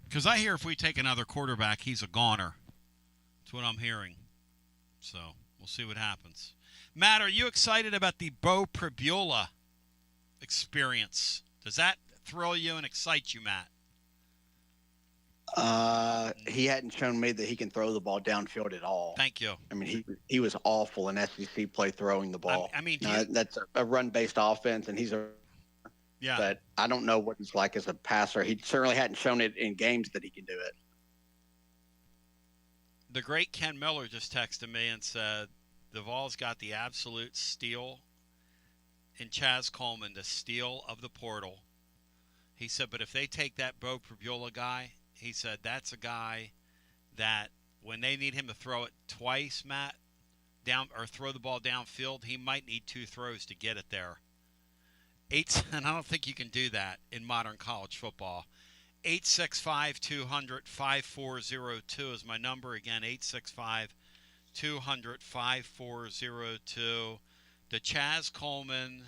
S1: Because I hear if we take another quarterback, he's a goner. That's what I'm hearing. So we'll see what happens. Matt, are you excited about the Bo Pribula experience? Does that thrill you and excite you, Matt?
S6: He hadn't shown me that he can throw the ball downfield at all.
S1: Thank you.
S6: I mean, he was awful in SEC play throwing the ball.
S1: I mean,
S6: that's a run-based offense, and
S1: yeah.
S6: But I don't know what he's like as a passer. He certainly hadn't shown it in games that he can do it.
S1: The great Ken Miller just texted me and said, the Vols got the absolute steal in Chaz Coleman, the steal of the portal. He said, but if they take that Bo Pribula guy, he said that's a guy that when they need him to throw it twice, Matt, down or throw the ball downfield, he might need 2 throws to get it there. And I don't think you can do that in modern college football. 865-200-5402 is my number. Again, 865-200-5402. The Chaz Coleman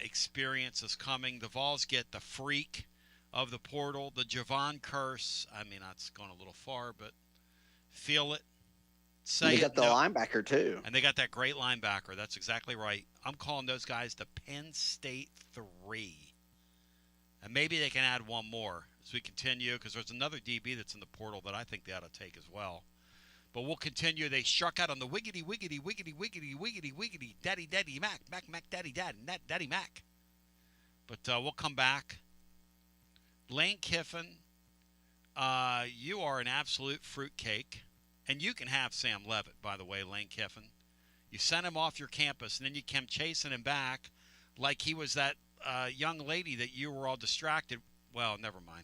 S1: experience is coming. The Vols get the freak of the portal, the Javon Curse. I mean, that's going a little far, but feel it.
S6: They got the linebacker, too.
S1: And they got that great linebacker. That's exactly right. I'm calling those guys the Penn State 3. And maybe they can add one more as we continue, because there's another DB that's in the portal that I think they ought to take as well. But we'll continue. They struck out on the wiggity, wiggity, wiggity, wiggity, wiggity, wiggity, daddy, daddy, Mac, daddy, daddy, Mac. But we'll come back. Lane Kiffin, you are an absolute fruitcake. And you can have Sam Levitt, by the way, Lane Kiffin. You sent him off your campus, and then you came chasing him back like he was that young lady that you were all distracted. Well, never mind.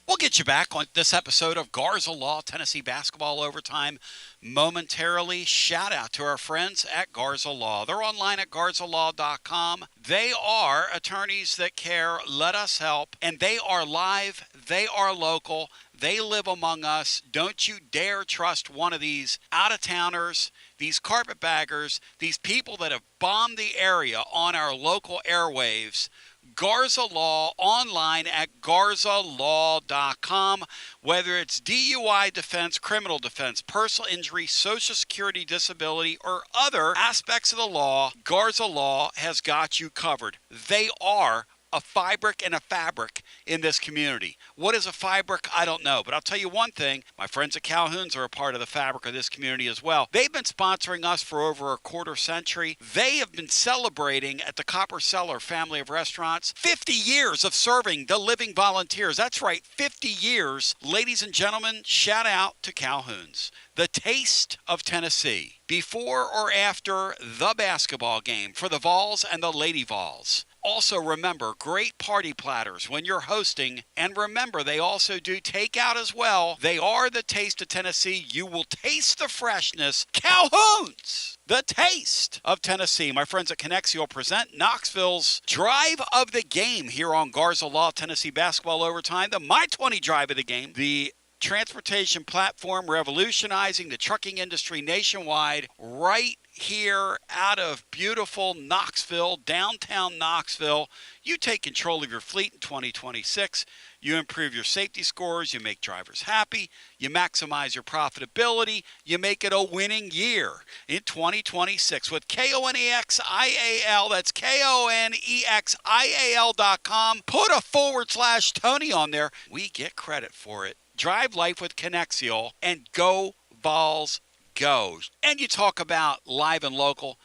S1: We'll get you back on this episode of Garza Law Tennessee Basketball Overtime momentarily. Shout out to our friends at Garza Law. They're online at garzalaw.com. They are attorneys that care. Let us help. And they are live. They are local. They live among us. Don't you dare trust one of these out-of-towners, these carpetbaggers, these people that have bombed the area on our local airwaves. Garza Law online at garzalaw.com. Whether it's DUI defense, criminal defense, personal injury, Social Security disability, or other aspects of the law, Garza Law has got you covered. They are a fabric and a fabric in this community. What is a fabric? I don't know. But I'll tell you one thing. My friends at Calhoun's are a part of the fabric of this community as well. They've been sponsoring us for over a quarter century. They have been celebrating at the Copper Cellar family of restaurants 50 years of serving the living volunteers. That's right, 50 years. Ladies and gentlemen, shout out to Calhoun's. The taste of Tennessee. Before or after the basketball game for the Vols and the Lady Vols. Also remember, great party platters when you're hosting. And remember, they also do takeout as well. They are the taste of Tennessee. You will taste the freshness. Calhoun's, the taste of Tennessee. My friends at Connexion present Knoxville's Drive of the Game here on Garza Law, Tennessee Basketball Overtime. The My 20 Drive of the Game. The transportation platform revolutionizing the trucking industry nationwide, right here out of beautiful Knoxville, downtown Knoxville. You take control of your fleet in 2026. You improve your safety scores. You make drivers happy. You maximize your profitability. You make it a winning year in 2026 with KONEXIAL. That's KONEXIAL.com. Put a /Tony on there. We get credit for it. Drive life with Connexion and go Vols go. And you talk about live and local.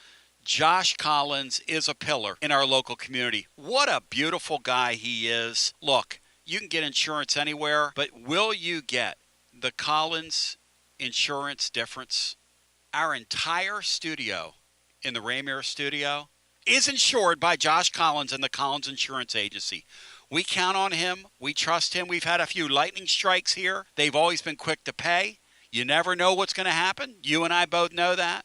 S1: Josh Collins is a pillar in our local community. What a beautiful guy he is. Look, you can get insurance anywhere, but will you get the Collins insurance difference? Our entire studio in the Raymere studio is insured by Josh Collins and the Collins Insurance Agency. We count on him. We trust him. We've had a few lightning strikes here. They've always been quick to pay. You never know what's going to happen. You and I both know that.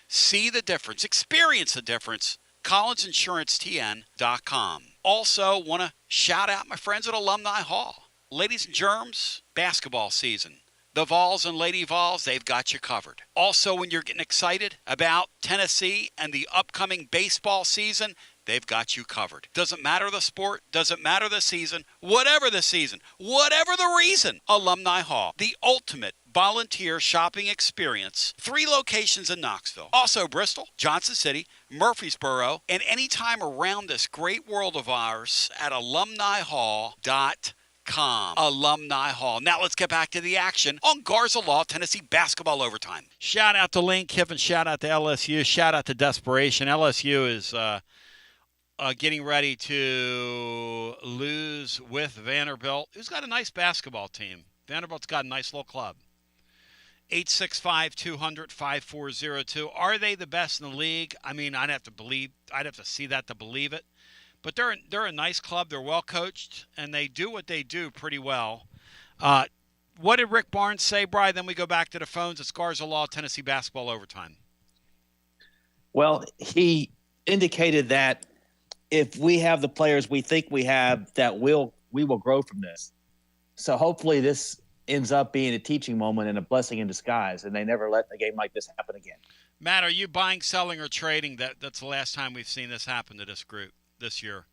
S1: See the difference. Experience the difference. CollinsInsuranceTN.com. Also, want to shout out my friends at Alumni Hall. Ladies and germs, basketball season. The Vols and Lady Vols, they've got you covered. Also, when you're getting excited about Tennessee and the upcoming baseball season, they've got you covered. Doesn't matter the sport, doesn't matter the season, whatever the season, whatever the reason. Alumni Hall, the ultimate volunteer shopping experience. 3 locations in Knoxville. Also Bristol, Johnson City, Murfreesboro, and anytime around this great world of ours at alumnihall.com. Alumni Hall. Now let's get back to the action on Garza Law, Tennessee Basketball Overtime. Shout out to Lane Kiffin. Shout out to LSU. Shout out to Desperation. LSU is getting ready to lose with Vanderbilt, who's got a nice basketball team. Vanderbilt's got a nice little club. 865-200-5402. Are they the best in the league? I mean, I'd have to see that to believe it. But they're a nice club. They're well coached, and they do what they do pretty well. What did Rick Barnes say, Brian? Then we go back to the phones. It's Garza Law, Tennessee Basketball Overtime.
S2: Well, he indicated that if we have the players we think we have, that we will grow from this. So hopefully this ends up being a teaching moment and a blessing in disguise, and they never let a game like this happen again.
S1: Matt, are you buying, selling, or trading? That's the last time we've seen this happen to this group this year.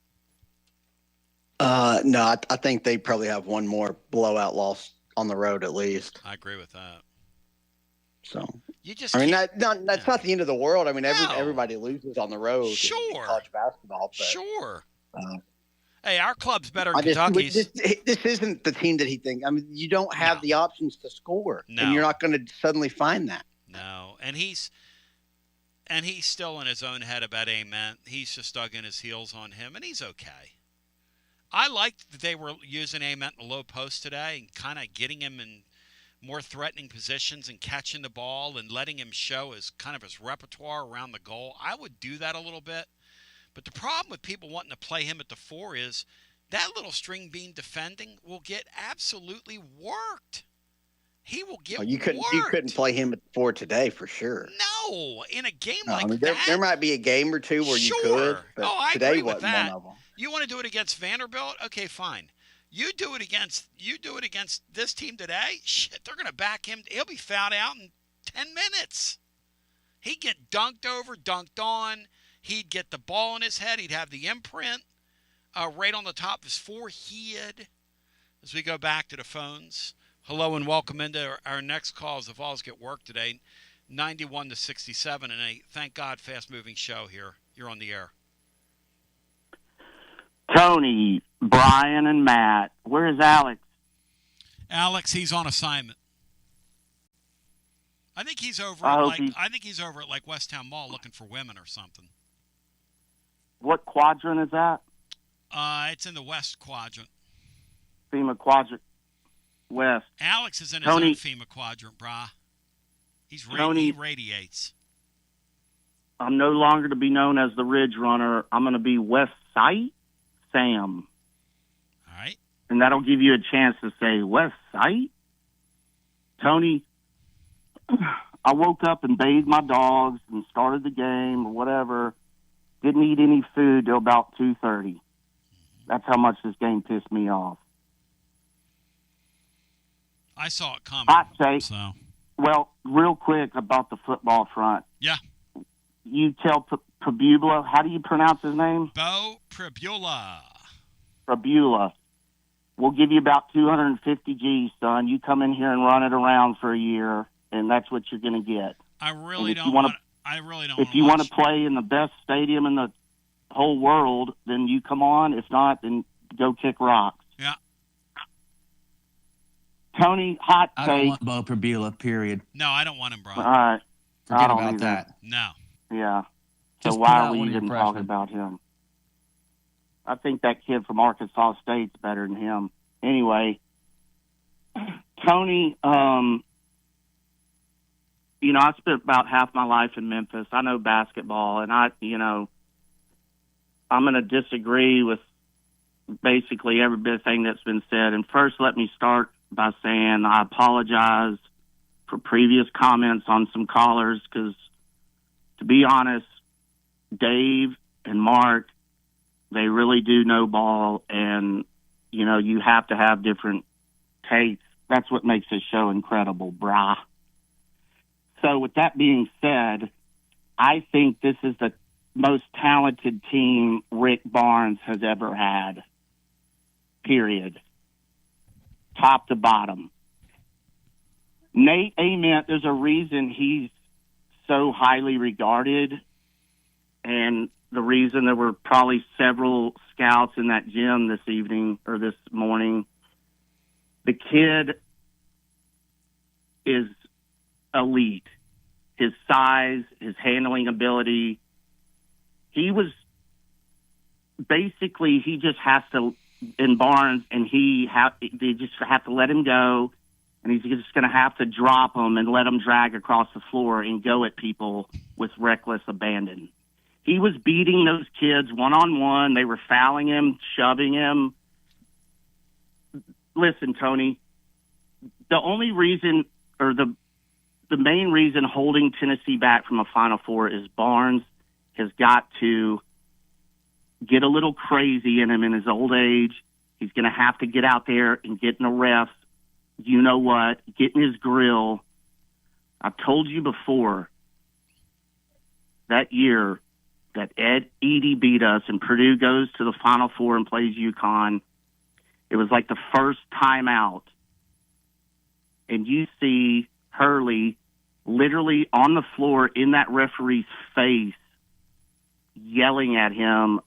S6: No, I think they probably have one more blowout loss on the road at least.
S1: I agree with that.
S6: So
S1: that's
S6: not the end of the world. I mean, everybody loses on the road.
S1: Sure.
S6: In college basketball. But,
S1: sure. Hey, our club's better than Kentucky's.
S6: This isn't the team that he thinks. I mean, you don't have the options to score,
S1: no.
S6: And you're not going to suddenly find that.
S1: No, and he's still in his own head about Ament. He's just dug in his heels on him, and he's okay. I liked that they were using Ament in the low post today and kind of getting him in more threatening positions and catching the ball and letting him show his repertoire around the goal. I would do that a little bit. But the problem with people wanting to play him at the 4 is that little string bean defending will get absolutely worked. He will get
S6: you couldn't play him at the 4 today for sure.
S1: No, in a game that.
S6: There might be a game or two where you could. But
S1: I
S6: today
S1: agree with
S6: wasn't
S1: that.
S6: one of them.
S1: You want to do it against Vanderbilt? Okay, fine. You do it against this team today? Shit, they're going to back him. He'll be fouled out in 10 minutes. He'd get dunked over, dunked on. He'd get the ball in his head. He'd have the imprint. right on the top of his forehead as we go back to the phones. Hello and welcome into our next call as the Vols get work today. 91 to 67, and a thank God fast-moving show here. You're on the air.
S10: Tony, Brian, and Matt. Where is Alex?
S1: Alex, he's on assignment. I think he's over at like Westtown Mall looking for women or something.
S10: What quadrant is that?
S1: It's in the West quadrant.
S10: FEMA quadrant West.
S1: Alex is in his own FEMA quadrant, brah. He radiates.
S10: I'm no longer to be known as the Ridge Runner. I'm going to be West Side Sam.
S1: All right.
S10: And that'll give you a chance to say West Side. Tony, I woke up and bathed my dogs and started the game or whatever. Didn't eat any food till about 2:30. That's how much this game pissed me off.
S1: I saw it coming.
S10: Hot take.
S1: So.
S10: Well, real quick about the football front.
S1: Yeah.
S10: You tell Prabula, how do you pronounce his name?
S1: Bo Prabula.
S10: Prabula. We'll give you about 250 G's, son. You come in here and run it around for a year, and that's what you're going to get.
S1: I really don't want to.
S10: If you want to play in the best stadium in the whole world, then you come on. If not, then go kick rocks.
S1: Yeah.
S10: Tony, hot take.
S2: I don't want Bo Prabula, period.
S1: No, I don't want him, bro.
S10: All right.
S2: Forget about that.
S1: No.
S10: Yeah.
S2: Just
S10: so why
S2: put
S10: are
S2: out
S10: we
S2: one of your
S10: even talking
S2: freshmen.
S10: about him? I think that kid from Arkansas State's better than him. Anyway, Tony, I spent about half my life in Memphis. I know basketball, and I'm going to disagree with basically everything that's been said. And first, let me start by saying I apologize for previous comments on some callers because, to be honest, Dave and Mark, they really do know ball, and, you have to have different takes. That's what makes this show incredible, brah. So with that being said, I think this is the most talented team Rick Barnes has ever had, period. Top to bottom. Nate Ament, there's a reason he's so highly regarded, and the reason there were probably several scouts in that gym this evening or this morning. The kid is elite. His size, his handling ability. He just has to, in Barnes, and they just have to let him go, and he's just going to have to drop him and let him drag across the floor and go at people with reckless abandon. He was beating those kids one-on-one. They were fouling him, shoving him. Listen, Tony, the only reason, or the main reason holding Tennessee back from a Final Four is Barnes has got to get a little crazy in him in his old age. He's going to have to get out there and get in the refs. You know what? Get in his grill. I've told you before, that year that Edey beat us and Purdue goes to the Final Four and plays UConn, it was like the first time out. And you see Hurley literally on the floor in that referee's face yelling at him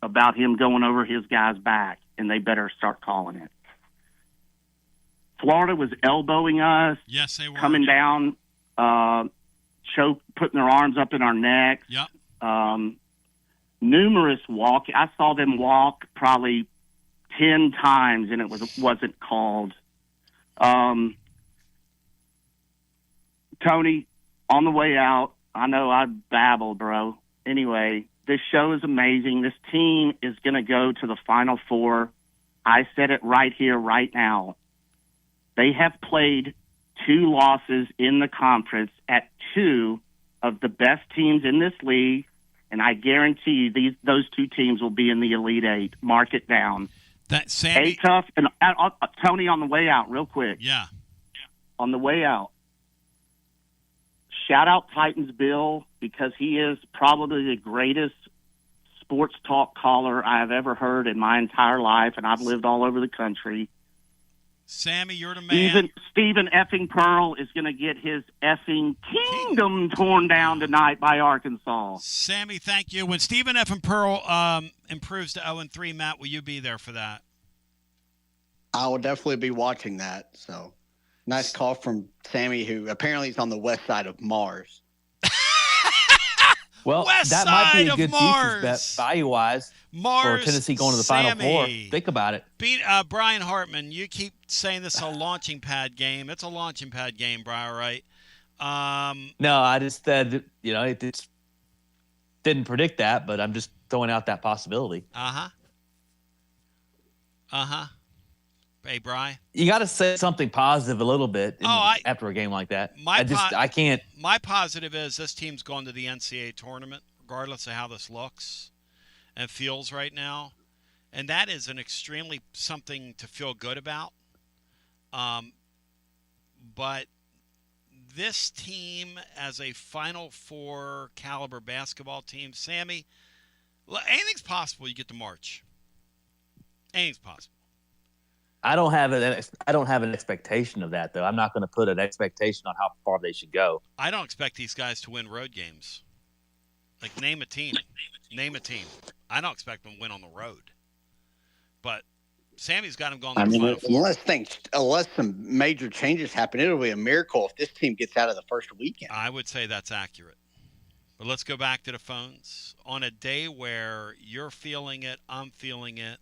S10: about him going over his guy's back, and they better start calling it. Florida was elbowing us.
S1: Yes, they were.
S10: Coming down, putting their arms up in our necks.
S1: Yep.
S10: Numerous walk. I saw them walk probably 10 times, and it wasn't called. Tony, on the way out, I know I babbled, bro. Anyway, this show is amazing. This team is going to go to the Final Four. I said it right here, right now. They have played 2 losses in the conference at 2 of the best teams in this league, and I guarantee you those 2 teams will be in the Elite Eight. Mark it down.
S1: That Sandy.
S10: A-Tough, and Tony, on the way out, real quick.
S1: Yeah.
S10: On the way out, shout out Titans Bill, because he is probably the greatest sports talk caller I have ever heard in my entire life, and I've lived all over the country.
S1: Sammy, you're the man.
S10: Stephen effing Pearl is going to get his effing kingdom torn down tonight by Arkansas.
S1: Sammy, thank you. When Stephen effing Pearl improves to 0-3, Matt, will you be there for that?
S6: I will definitely be watching that. So, nice call from Sammy, who apparently is on the west side of Mars.
S11: Well,
S1: West
S11: that might be a
S1: side
S11: good
S1: of Mars.
S11: futures bet value-wise
S1: Mars,
S11: for Tennessee going to the Final Four. Think about it.
S1: Brian Hartman, you keep saying this is a launching pad game. It's a launching pad game, Brian, right?
S11: No, I just said, it didn't predict that, but I'm just throwing out that possibility.
S1: Hey, Brian.
S11: You got to say something positive a little bit after a game like that. I can't.
S1: My positive is this team's going to the NCAA tournament, regardless of how this looks and feels right now. And that is an extremely something to feel good about. But this team as a Final Four caliber basketball team, Sammy, anything's possible. You get to March. Anything's possible.
S11: I don't have an expectation of that, though. I'm not going to put an expectation on how far they should go.
S1: I don't expect these guys to win road games. Like, name a team. Name a team. I don't expect them to win on the road. But Sammy's got them going to the Final Four.
S6: Unless some major changes happen, it'll be a miracle if this team gets out of the first weekend.
S1: I would say that's accurate. But let's go back to the phones. On a day where you're feeling it, I'm feeling it,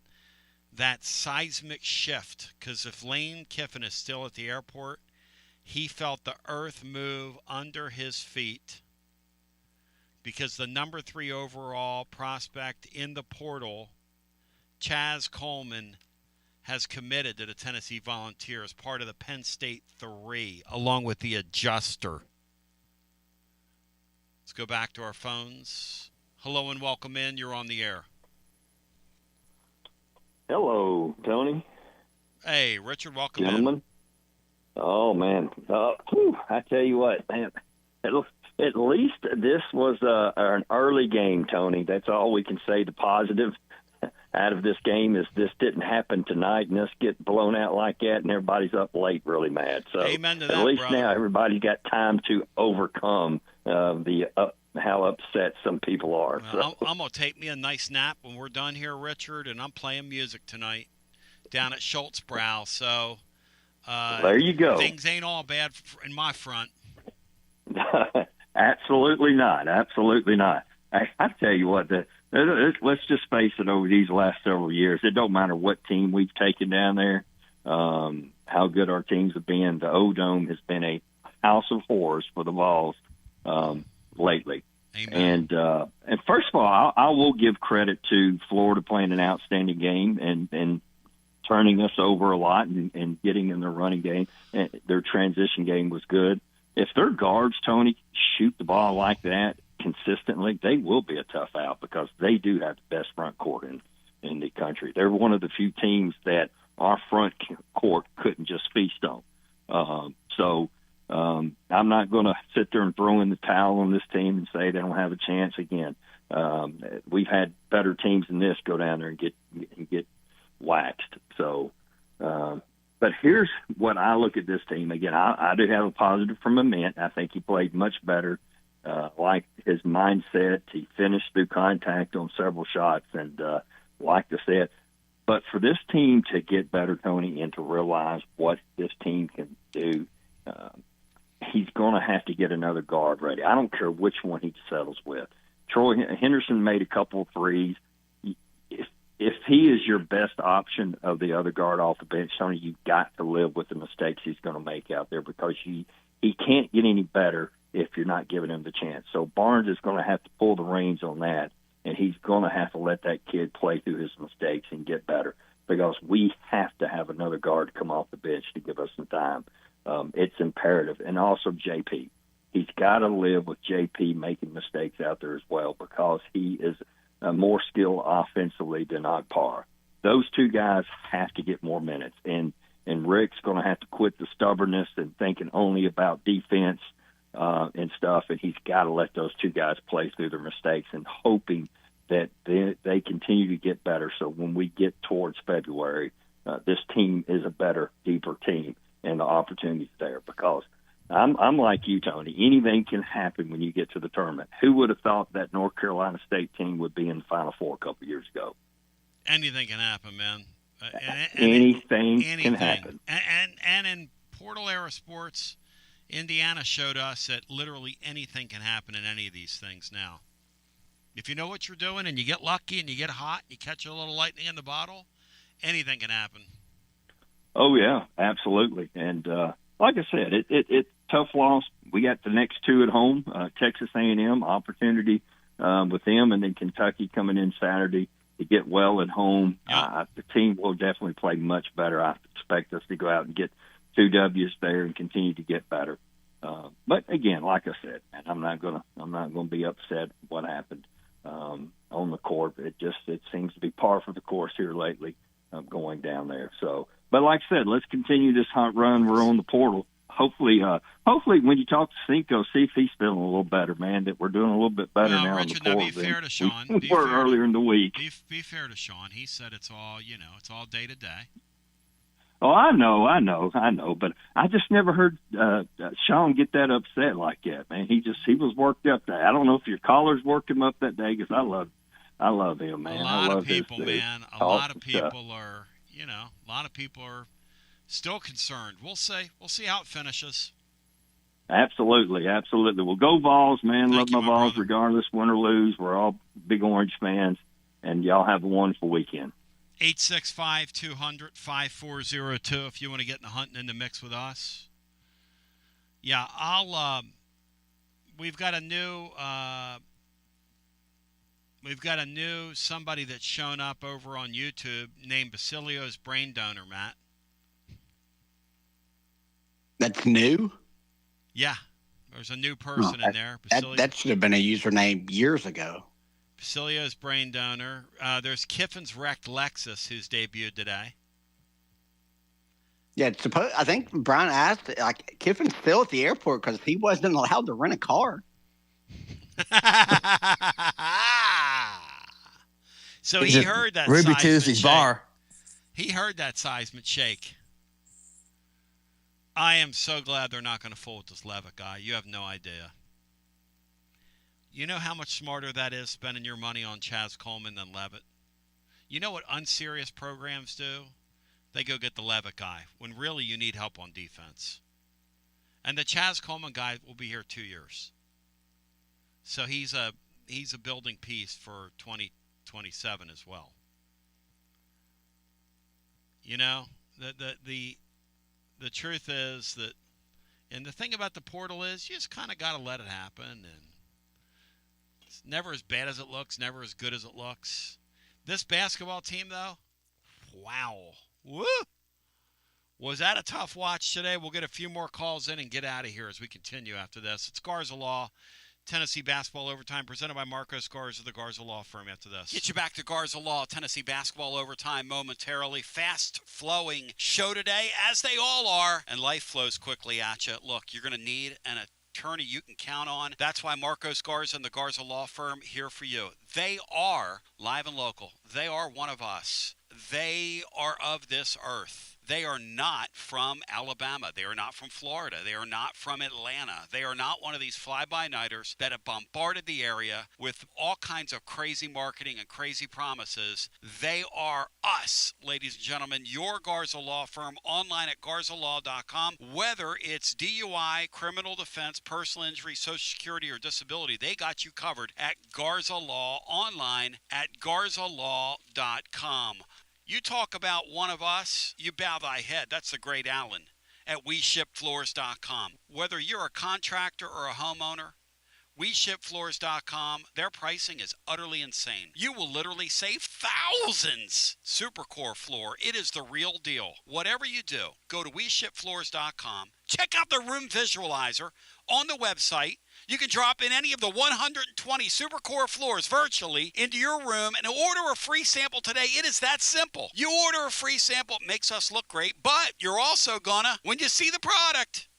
S1: that seismic shift, because if Lane Kiffin is still at the airport, he felt the earth move under his feet because the number 3 overall prospect in the portal, Chaz Coleman, has committed to the Tennessee Volunteers, part of the Penn State 3, along with the adjuster. Let's go back to our phones. Hello and welcome in. You're on the air.
S12: Hello, Tony.
S1: Hey, Richard, welcome
S12: Gentlemen.
S1: in.
S12: Oh, man. I tell you what, man. At least this was an early game, Tony. That's all we can say. The positive out of this game is this didn't happen tonight, and us get blown out like that, and everybody's up late really mad. So
S1: amen to that,
S12: at least
S1: brother.
S12: now everybody got time to overcome how upset some people are.
S1: Well, I'm going to take me a nice nap when we're done here, Richard, and I'm playing music tonight down at Schultzbrow. So
S12: there you go.
S1: Things ain't all bad in my front.
S12: Absolutely not. Absolutely not. I tell you what, let's just face it, over these last several years, it don't matter what team we've taken down there, how good our teams have been. The O-Dome has been a house of horrors for the Vols lately.
S1: Amen.
S12: And first of all, I will give credit to Florida playing an outstanding game and turning us over a lot and getting in their running game. And their transition game was good. If their guards, Tony, shoot the ball like that consistently, they will be a tough out because they do have the best front court in the country. They're one of the few teams that our front court couldn't just feast on. I'm not going to sit there and throw in the towel on this team and say they don't have a chance again. We've had better teams than this go down there and get waxed. So, but here's what I look at this team. Again, I do have a positive from Ament. I think he played much better. Like his mindset, he finished through contact on several shots, and like I said, but for this team to get better, Tony, and to realize what this team can do, he's going to have to get another guard ready. I don't care which one he settles with. Troy Henderson made a couple of threes. If he is your best option of the other guard off the bench, Tony, you've got to live with the mistakes he's going to make out there because he can't get any better if you're not giving him the chance. So Barnes is going to have to pull the reins on that, and he's going to have to let that kid play through his mistakes and get better because we have to have another guard come off the bench to give us some time. It's imperative. And also JP. He's got to live with JP making mistakes out there as well because he is more skilled offensively than Agpar. Those two guys have to get more minutes. And Rick's going to have to quit the stubbornness and thinking only about defense and stuff, and he's got to let those two guys play through their mistakes and hoping that they continue to get better. So when we get towards February, this team is a better, deeper team, and the opportunity's there. Because I'm like you, Tony. Anything can happen when you get to the tournament. Who would have thought that North Carolina State team would be in the Final Four a couple years ago?
S1: Anything can happen, man.
S12: Anything can happen.
S1: And in Portal-era sports, Indiana showed us that literally anything can happen in any of these things now. If you know what you're doing and you get lucky and you get hot, you catch a little lightning in the bottle, anything can happen.
S12: Oh, yeah, absolutely. And like I said, it's tough loss. We got the next two at home, Texas A&M, opportunity with them, and then Kentucky coming in Saturday to get well at home.
S1: Yeah.
S12: The team will definitely play much better. I expect us to go out and get 2 W's there and continue to get better. But again, like I said, man, I'm not gonna be upset what happened on the court. It seems to be par for the course here lately, going down there. So, but like I said, let's continue this hot run. We're on the portal. Hopefully, when you talk to Cinco, see if he's feeling a little better, man. That we're doing a little bit better now.
S1: Richard,
S12: on the
S1: be fair to Sean.
S12: We were earlier in the week.
S1: Be fair to Sean. He said it's all day to day.
S12: Oh, I know, but I just never heard Sean get that upset like that, man. He was worked up there. I don't know if your callers worked him up that day, because I love him, man.
S1: A lot of people are still concerned. We'll see how it finishes.
S12: Absolutely. Well, go Vols, man. Love my Vols regardless, win or lose. We're all big Orange fans, and y'all have a wonderful weekend.
S1: 865-200-5402 if you want to get in the hunting in the mix with us. Yeah, we've got a new somebody that's shown up over on YouTube named Basilio's Brain Donor, Matt.
S6: That's new?
S1: Yeah, there's a new person in there.
S6: That should have been a username years ago.
S1: Basilio's Brain Donor. There's Kiffin's Wrecked Lexus, who's debuted today.
S6: Yeah, I think Brian asked, like, Kiffin's still at the airport because he wasn't allowed to rent a car.
S1: So he heard that
S11: Ruby Tuesday's bar.
S1: He heard that seismic shake. I am so glad they're not going to fool with this Levitt guy. You have no idea. You know how much smarter that is, spending your money on Chaz Coleman than Levitt? You know what unserious programs do? They go get the Levitt guy when really you need help on defense. And the Chaz Coleman guy will be here 2 years. So he's a building piece for 2027 as well. You know, the truth is that, and the thing about the portal is you just kind of got to let it happen, and it's never as bad as it looks, never as good as it looks. This basketball team, though, wow. Woo! Was that a tough watch today? We'll get a few more calls in and get out of here as we continue after this. It's Garza Law, Tennessee Basketball Overtime, presented by Marcos Garza, the Garza Law Firm, after this. Get you back to Garza Law, Tennessee Basketball Overtime momentarily. Fast-flowing show today, as they all are, and life flows quickly at you. Look, you're going to need an attorney you can count on. That's why Marcos Garza and the Garza Law Firm here for you. They are live and local. They are one of us. They are of this earth. They are not from Alabama. They are not from Florida. They are not from Atlanta. They are not one of these fly-by-nighters that have bombarded the area with all kinds of crazy marketing and crazy promises. They are us, ladies and gentlemen, your Garza Law Firm, online at garzalaw.com. Whether it's DUI, criminal defense, personal injury, Social Security, or disability, they got you covered at Garza Law, online at garzalaw.com. You talk about one of us, you bow thy head. That's the great Alan at WeShipFloors.com. Whether you're a contractor or a homeowner, WeShipFloors.com, their pricing is utterly insane. You will literally save thousands. Supercore floor, it is the real deal. Whatever you do, go to WeShipFloors.com. Check out the room visualizer on the website. You can drop in any of the 120 Supercore floors virtually into your room and order a free sample today. It is that simple. You order a free sample, it makes us look great, but you're also gonna, when you see the product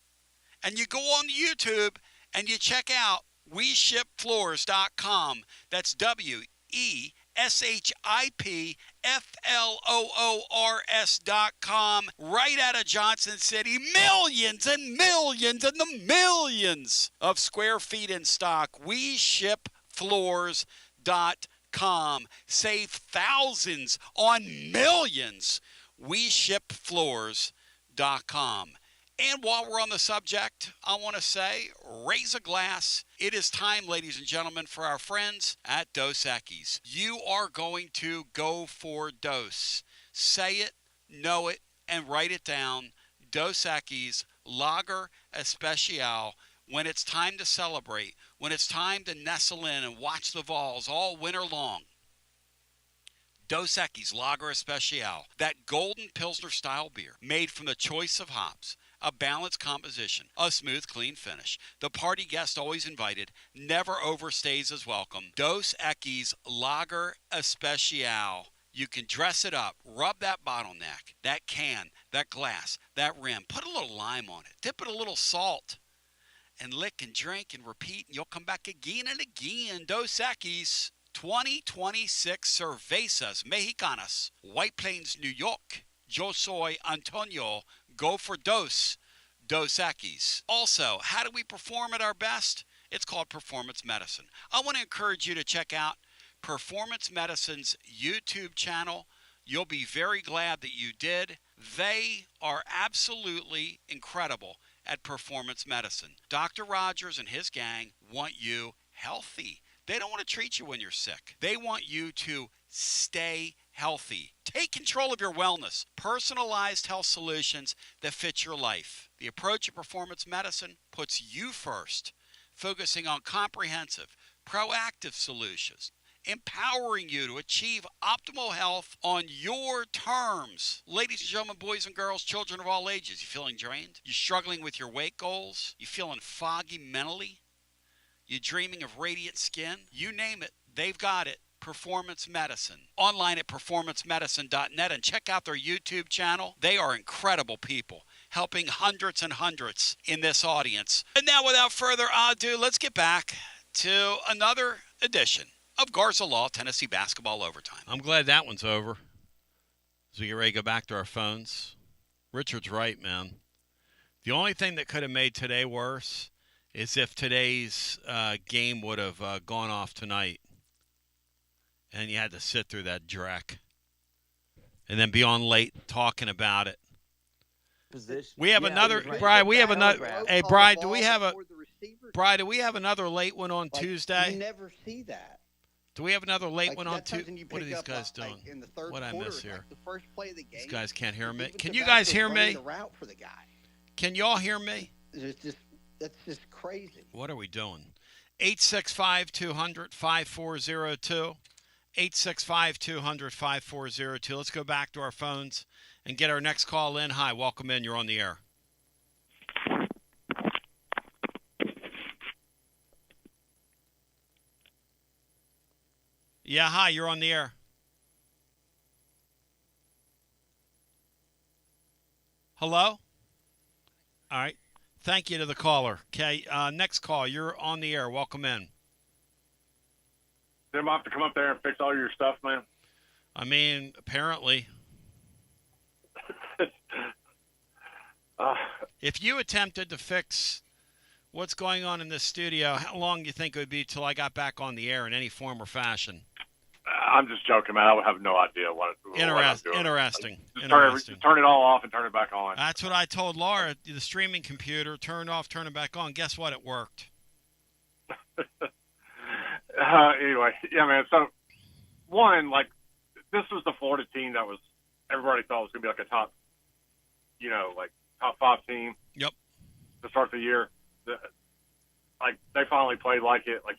S1: and you go on YouTube and you check out WeShipFloors.com, that's WeShipFloors.com. WESHIPFLOORS.com. Right out of Johnson City. Millions and millions and the millions of square feet in stock. WeShipFloors.com. Save thousands on millions. WeShipFloors.com. And while we're on the subject, I want to say, raise a glass. It is time, ladies and gentlemen, for our friends at Dos Equis. You are going to go for Dos. Say it, know it, and write it down. Dos Equis Lager Especial. When it's time to celebrate, when it's time to nestle in and watch the Vols all winter long. Dos Equis Lager Especial, that golden Pilsner-style beer made from the choice of hops. A balanced composition, a smooth, clean finish. The party guest always invited, never overstays his welcome. Dos Equis Lager Especial. You can dress it up, rub that bottleneck, that can, that glass, that rim. Put a little lime on it. Dip it a little salt. And lick and drink and repeat, and you'll come back again and again. Dos Equis 2026 Cervezas Mexicanas. White Plains, New York. Yo soy Antonio. Go for Dos Equis. Also, how do we perform at our best? It's called Performance Medicine. I want to encourage you to check out Performance Medicine's YouTube channel. You'll be very glad that you did. They are absolutely incredible at Performance Medicine. Dr. Rogers and his gang want you healthy. They don't want to treat you when you're sick. They want you to stay healthy. Take control of your wellness. Personalized health solutions that fit your life. The approach of Performance Medicine puts you first, focusing on comprehensive, proactive solutions, empowering you to achieve optimal health on your terms. Ladies and gentlemen, boys and girls, children of all ages, you feeling drained? You struggling with your weight goals? You feeling foggy mentally? You dreaming of radiant skin? You name it, they've got it. Performance Medicine. Online at performancemedicine.net, and check out their YouTube channel. They are incredible people, helping hundreds and hundreds in this audience. And now, without further ado, let's get back to another edition of Garza Law Tennessee Basketball Overtime. I'm glad that one's over. As we get ready to go back to our phones. Richard's right, man. The only thing that could have made today worse is if today's game would have gone off tonight. And you had to sit through that dreck. And then be on late talking about it.
S11: Position.
S1: We have another, Brian, we have another. Hey, Brian, do we have another late one on Tuesday?
S6: You never see that.
S1: Do we have another late one on Tuesday? What are these
S6: up,
S1: guys doing?
S6: In the third
S1: what I
S6: quarter,
S1: miss here?
S6: like the first play of the game.
S1: These guys can't hear me.
S6: Even
S1: Can
S6: the
S1: you
S6: back
S1: guys
S6: was
S1: hear
S6: running
S1: me?
S6: the route for the guy.
S1: Can y'all hear me?
S6: That's just crazy.
S1: What are we doing? 865-200-5402. 865-200-5402. Let's go back to our phones and get our next call in. Hi, welcome in. You're on the air. Yeah, hi, you're on the air. Hello? All right. Thank you to the caller. Okay, next call. You're on the air. Welcome in.
S13: Them have to come up there and fix all your stuff, man.
S1: I mean, apparently. If you attempted to fix what's going on in this studio, how long do you think it would be till I got back on the air in any form or fashion?
S13: I'm just joking, man. I would have no idea what I'm doing.
S1: Interesting.
S13: Just turn it all off and turn it back on.
S1: That's what I told Laura. The streaming computer, turn it off, turn it back on. Guess what? It worked.
S13: Anyway, yeah, man. So, one, like, this was the Florida team that was everybody thought was going to be like a top, top 5 team.
S1: Yep.
S13: To start the year, they finally played like it. Like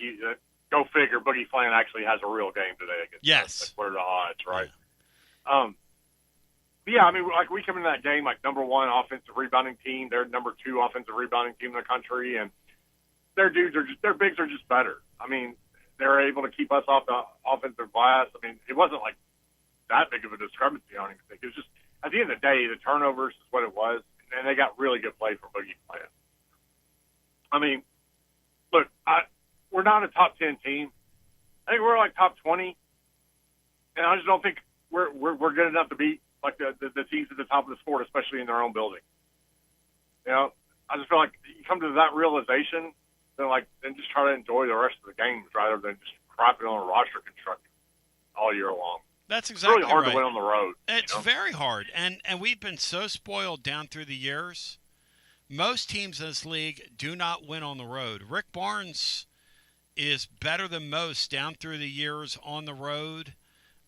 S13: go figure, Boogie Flan actually has a real game today against.
S1: Yes.
S13: What are the odds, right? Yeah. But yeah, I mean, like we come into that game like number 1 offensive rebounding team. They're number 2 offensive rebounding team in the country, and their bigs are just better. I mean, they're able to keep us off the offensive glass. I mean, it wasn't like that big of a discrepancy. I don't even think it was just at the end of the day, the turnovers is what it was, and they got really good play from Boogie Flan. I mean, look, we're not a top 10 team. I think we're like top 20 and I just don't think we're good enough to beat like the teams at the top of the sport, especially in their own building. You know, I just feel like you come to that realization, then just try to enjoy the rest of the games rather than just crapping on a roster construction all year long.
S1: That's exactly
S13: It's really hard
S1: right.
S13: to win on the road.
S1: It's very hard, and we've been so spoiled down through the years. Most teams in this league do not win on the road. Rick Barnes is better than most down through the years on the road.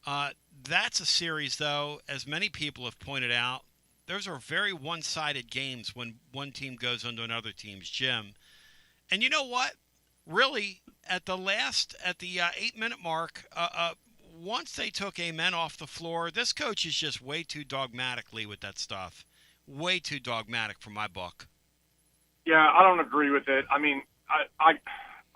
S1: That's a series, though, as many people have pointed out, those are very one-sided games when one team goes into another team's gym. And you know what? Really, at the 8-minute mark, once they took Amen off the floor, this coach is just way too dogmatically with that stuff. Way too dogmatic for my book.
S13: Yeah, I don't agree with it. I mean, I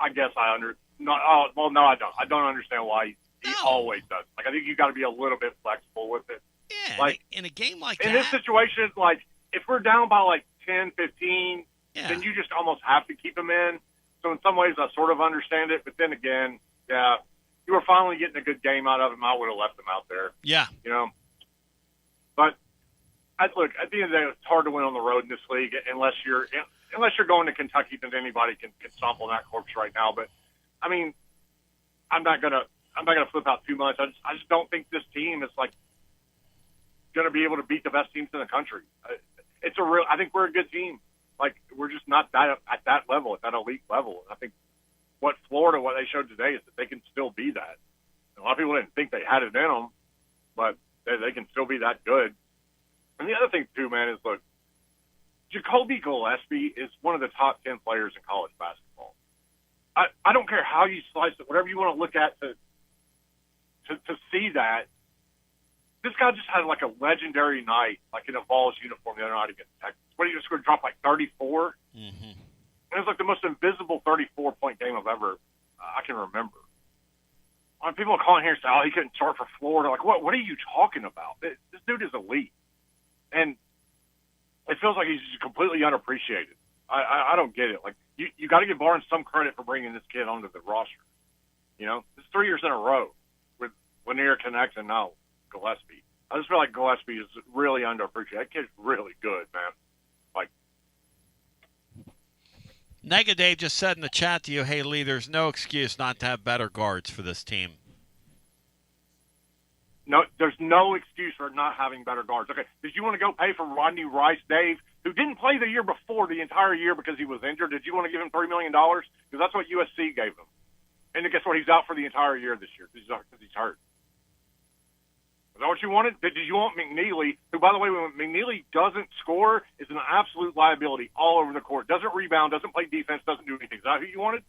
S13: guess I no, I don't. I don't understand why he always does. Like, I think you got to be a little bit flexible with it.
S1: Yeah,
S13: like
S1: in a game like
S13: in
S1: that.
S13: In this situation, like, if we're down by, like, 10, 15, then you just almost have to keep him in. So in some ways, I sort of understand it. But then again, yeah, you were finally getting a good game out of him. I would have left him out there.
S1: Yeah.
S13: You know? But, look, at the end of the day, it's hard to win on the road in this league unless you're going to Kentucky, then anybody can stomp on that corpse right now. But, I mean, I'm not gonna flip out too much. I just don't think this team is, like, going to be able to beat the best teams in the country. I think we're a good team. Like, we're just not at that level, at that elite level. And I think what they showed today is that they can still be that. And a lot of people didn't think they had it in them, but they can still be that good. And the other thing, too, man, is, look, Jacoby Gillespie is one of the top 10 players in college basketball. I don't care how you slice it, whatever you want to look at to see that. This guy just had like a legendary night, like in a Vols uniform the other night against Texas. What, he just going to drop like 34? Mm-hmm. And it was like the most invisible 34-point game I can remember. When people are calling here and say, "Oh, he couldn't start for Florida," like, what are you talking about? This dude is elite, and it feels like he's just completely unappreciated. I don't get it. Like, you got to give Barnes some credit for bringing this kid onto the roster. You know, it's 3 years in a row with Lanier, Connect, and now Gillespie. I just feel like Gillespie is really underappreciated. That kid's really good, man. Like,
S1: Nega Dave just said in the chat to you, "Hey Lee, there's no excuse not to have better guards for this team."
S13: No, there's no excuse for not having better guards. Okay, did you want to go pay for Rodney Rice, Dave, who didn't play the year before the entire year because he was injured? Did you want to give him $3 million? Because that's what USC gave him. And guess what? He's out for the entire year this year because he's hurt. Is that what you wanted? Did you want McNeely, who, by the way, when McNeely doesn't score, is an absolute liability all over the court, doesn't rebound, doesn't play defense, doesn't do anything. Is that who you wanted?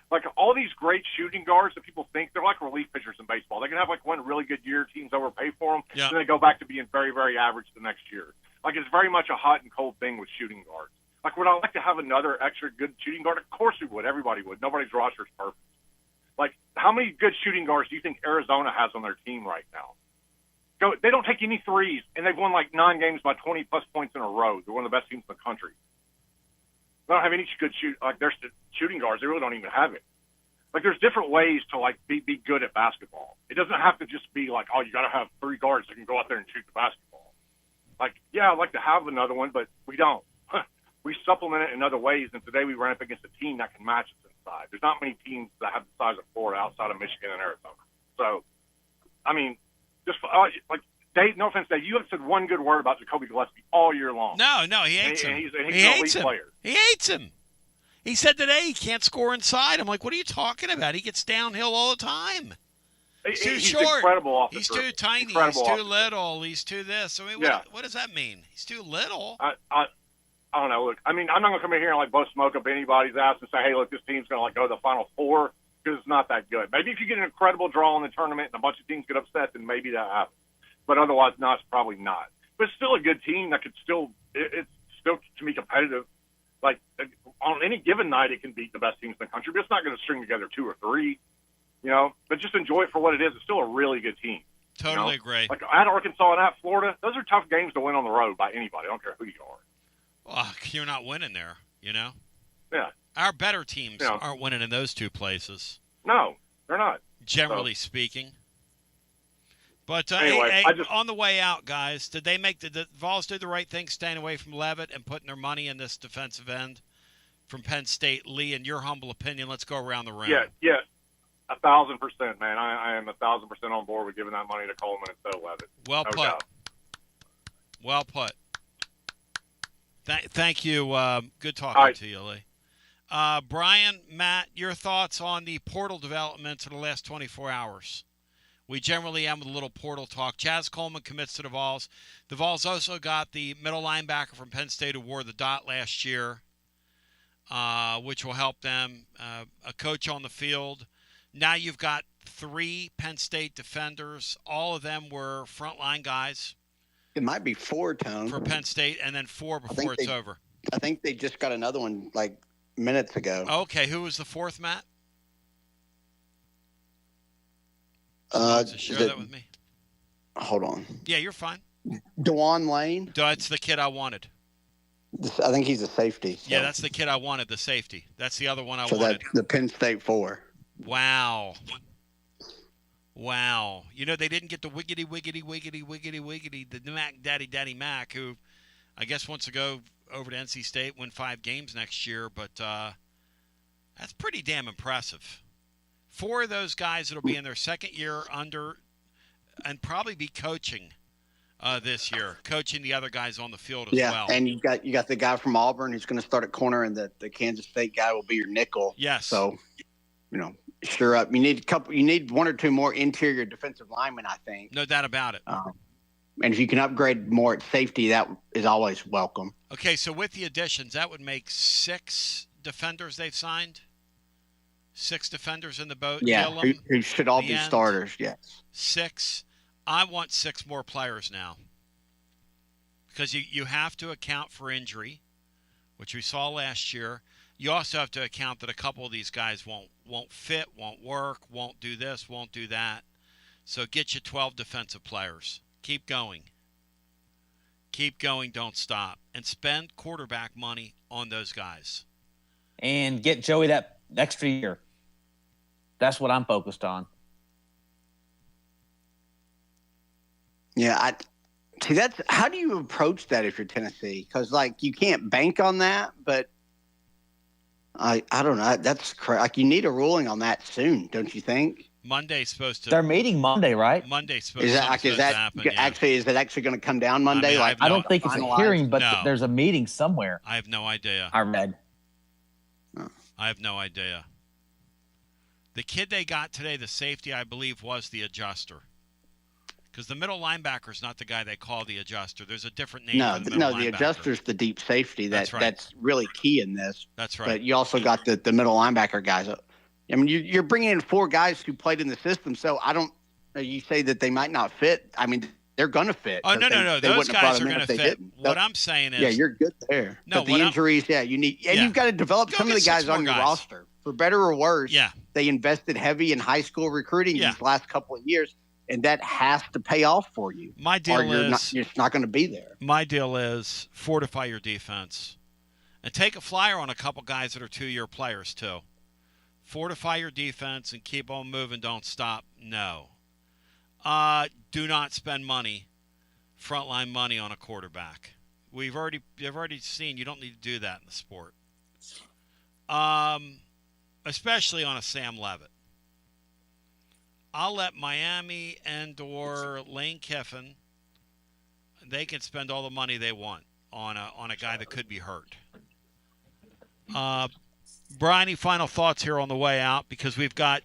S13: Like, all these great shooting guards that people think, they're like relief pitchers in baseball. They can have, like, one really good year, teams overpay for them, and they go back to being very, very average the next year. Like, it's very much a hot and cold thing with shooting guards. Like, would I like to have another extra good shooting guard? Of course we would. Everybody would. Nobody's roster is perfect. Like, how many good shooting guards do you think Arizona has on their team right now? They don't take any threes, and they've won, like, 9 games by 20-plus points in a row. They're one of the best teams in the country. They don't have any good their shooting guards. They really don't even have it. Like, there's different ways to, like, be good at basketball. It doesn't have to just be like, oh, you got to have 3 guards that can go out there and shoot the basketball. Like, yeah, I'd like to have another one, but we don't. We supplement it in other ways, and today we ran up against a team that can match us inside. There's not many teams that have the size of Florida outside of Michigan and Arizona. So, I mean, just like, Dave, no offense, Dave, you haven't said one good word about Jacoby Gillespie all year long.
S1: No, he hates him.
S13: He's
S1: he
S13: an
S1: hates
S13: elite
S1: him.
S13: player.
S1: He hates him. He said today he can't score inside. I'm like, what are you talking about? He gets downhill all the time. He's too short.
S13: Incredible off the
S1: He's
S13: dribble.
S1: too tiny.
S13: Incredible
S1: He's too little. He's too this. I mean, what does that mean? He's too little.
S13: I don't know. Look, I mean, I'm not going to come in here and, like, blow smoke up anybody's ass and say, hey, look, this team's going to, like, go to the Final Four, because it's not that good. Maybe if you get an incredible draw in the tournament and a bunch of teams get upset, then maybe that happens. But otherwise, no, it's probably not. But it's still a good team that could still – it's still to be competitive. Like, on any given night, it can beat the best teams in the country, but it's not going to string together 2 or 3, you know. But just enjoy it for what it is. It's still a really good team.
S1: Totally agree.
S13: Like, at Arkansas and at Florida, those are tough games to win on the road by anybody. I don't care who you are.
S1: Well, you're not winning there, you know?
S13: Yeah.
S1: Our better teams aren't winning in those 2 places.
S13: No, they're not.
S1: Generally speaking. But
S13: anyway,
S1: on the way out, guys, did they make the Vols do the right thing staying away from Levitt and putting their money in this defensive end from Penn State? Lee, in your humble opinion, let's go around the room.
S13: Yeah, 1,000%, man. I am 1,000% on board with giving that money to Coleman instead of Levitt.
S1: Well
S13: no
S1: put.
S13: doubt.
S1: Well put. Thank you. Good talking to you, Lee. Brian, Matt, your thoughts on the portal developments in the last 24 hours? We generally end with a little portal talk. Chaz Coleman commits to the Vols. The Vols also got the middle linebacker from Penn State who wore the dot last year, which will help them. A coach on the field. Now you've got 3 Penn State defenders. All of them were frontline guys.
S6: It might be 4, Tone.
S1: For Penn State, and then 4 before it's over.
S6: I think they just got another one like minutes ago.
S1: Okay, who was the 4th, Matt? Share that with me.
S6: Hold on.
S1: Yeah, you're fine.
S6: Dewan Lane.
S1: That's the kid I wanted.
S6: I think he's a safety. So.
S1: Yeah, that's the kid I wanted, the safety. That's the other one I
S6: so
S1: wanted.
S6: That's the Penn State 4.
S1: Wow. You know, they didn't get the wiggity, the Mac, Daddy Mac, who I guess wants to go over to NC State, win 5 games next year, but that's pretty damn impressive. 4 of those guys that'll be in their second year under and probably be coaching this year, coaching the other guys on the field as well.
S6: Yeah, and you got the guy from Auburn who's going to start at corner, and the Kansas State guy will be your nickel.
S1: Yes.
S6: So, sure up. You need 1 or 2 more interior defensive linemen, I think.
S1: No doubt about it.
S6: And if you can upgrade more at safety, that is always welcome.
S1: Okay, so with the additions, that would make 6 defenders they've signed. 6 defenders in the boat.
S6: Yeah,
S1: Gillum,
S6: who should all be starters, yes.
S1: 6. I want 6 more players now. Because you have to account for injury, which we saw last year. You also have to account that a couple of these guys won't fit, won't work, won't do this, won't do that. So get you 12 defensive players. Keep going. Keep going, don't stop. And spend quarterback money on those guys.
S11: And get Joey that extra year. That's what I'm focused on.
S6: Yeah, that's how do you approach that if you're Tennessee? Because you can't bank on that, but I don't know. That's you need a ruling on that soon, don't you think?
S1: Monday's supposed to.
S11: They're meeting Monday, right?
S1: Monday's supposed
S6: to
S1: happen.
S6: Is it actually going to come down Monday?
S1: I
S11: don't think it's a hearing, but there's a meeting somewhere.
S1: I have no idea.
S11: I read.
S1: I have no idea. The kid they got today, the safety, I believe, was the adjuster. Because the middle linebacker is not the guy they call the adjuster. There's a different name.
S6: The adjuster's the deep safety. That's really key in this.
S1: That's right.
S6: But you also got the middle linebacker guys. I mean, you're bringing in 4 guys who played in the system. So you say that they might not fit. I mean, they're going to fit.
S1: Oh, no. Those guys are going to fit. What I'm saying is.
S6: Yeah, you're good there.
S1: No,
S6: but the injuries, you need. And you've got to develop some of the guys on your roster. For better or worse, they invested heavy in high school recruiting these last couple of years. And that has to pay off for you.
S1: My deal is
S6: you're not going to be there.
S1: My deal is fortify your defense, and take a flyer on a couple guys that are 2-year players too. Fortify your defense and keep on moving. Don't stop. No, do not spend money, frontline money on a quarterback. You've already seen you don't need to do that in the sport. Especially on a Sam Levitt. I'll let Miami or Lane Kiffin, they can spend all the money they want on a guy that could be hurt. Brian, any final thoughts here on the way out? Because we've got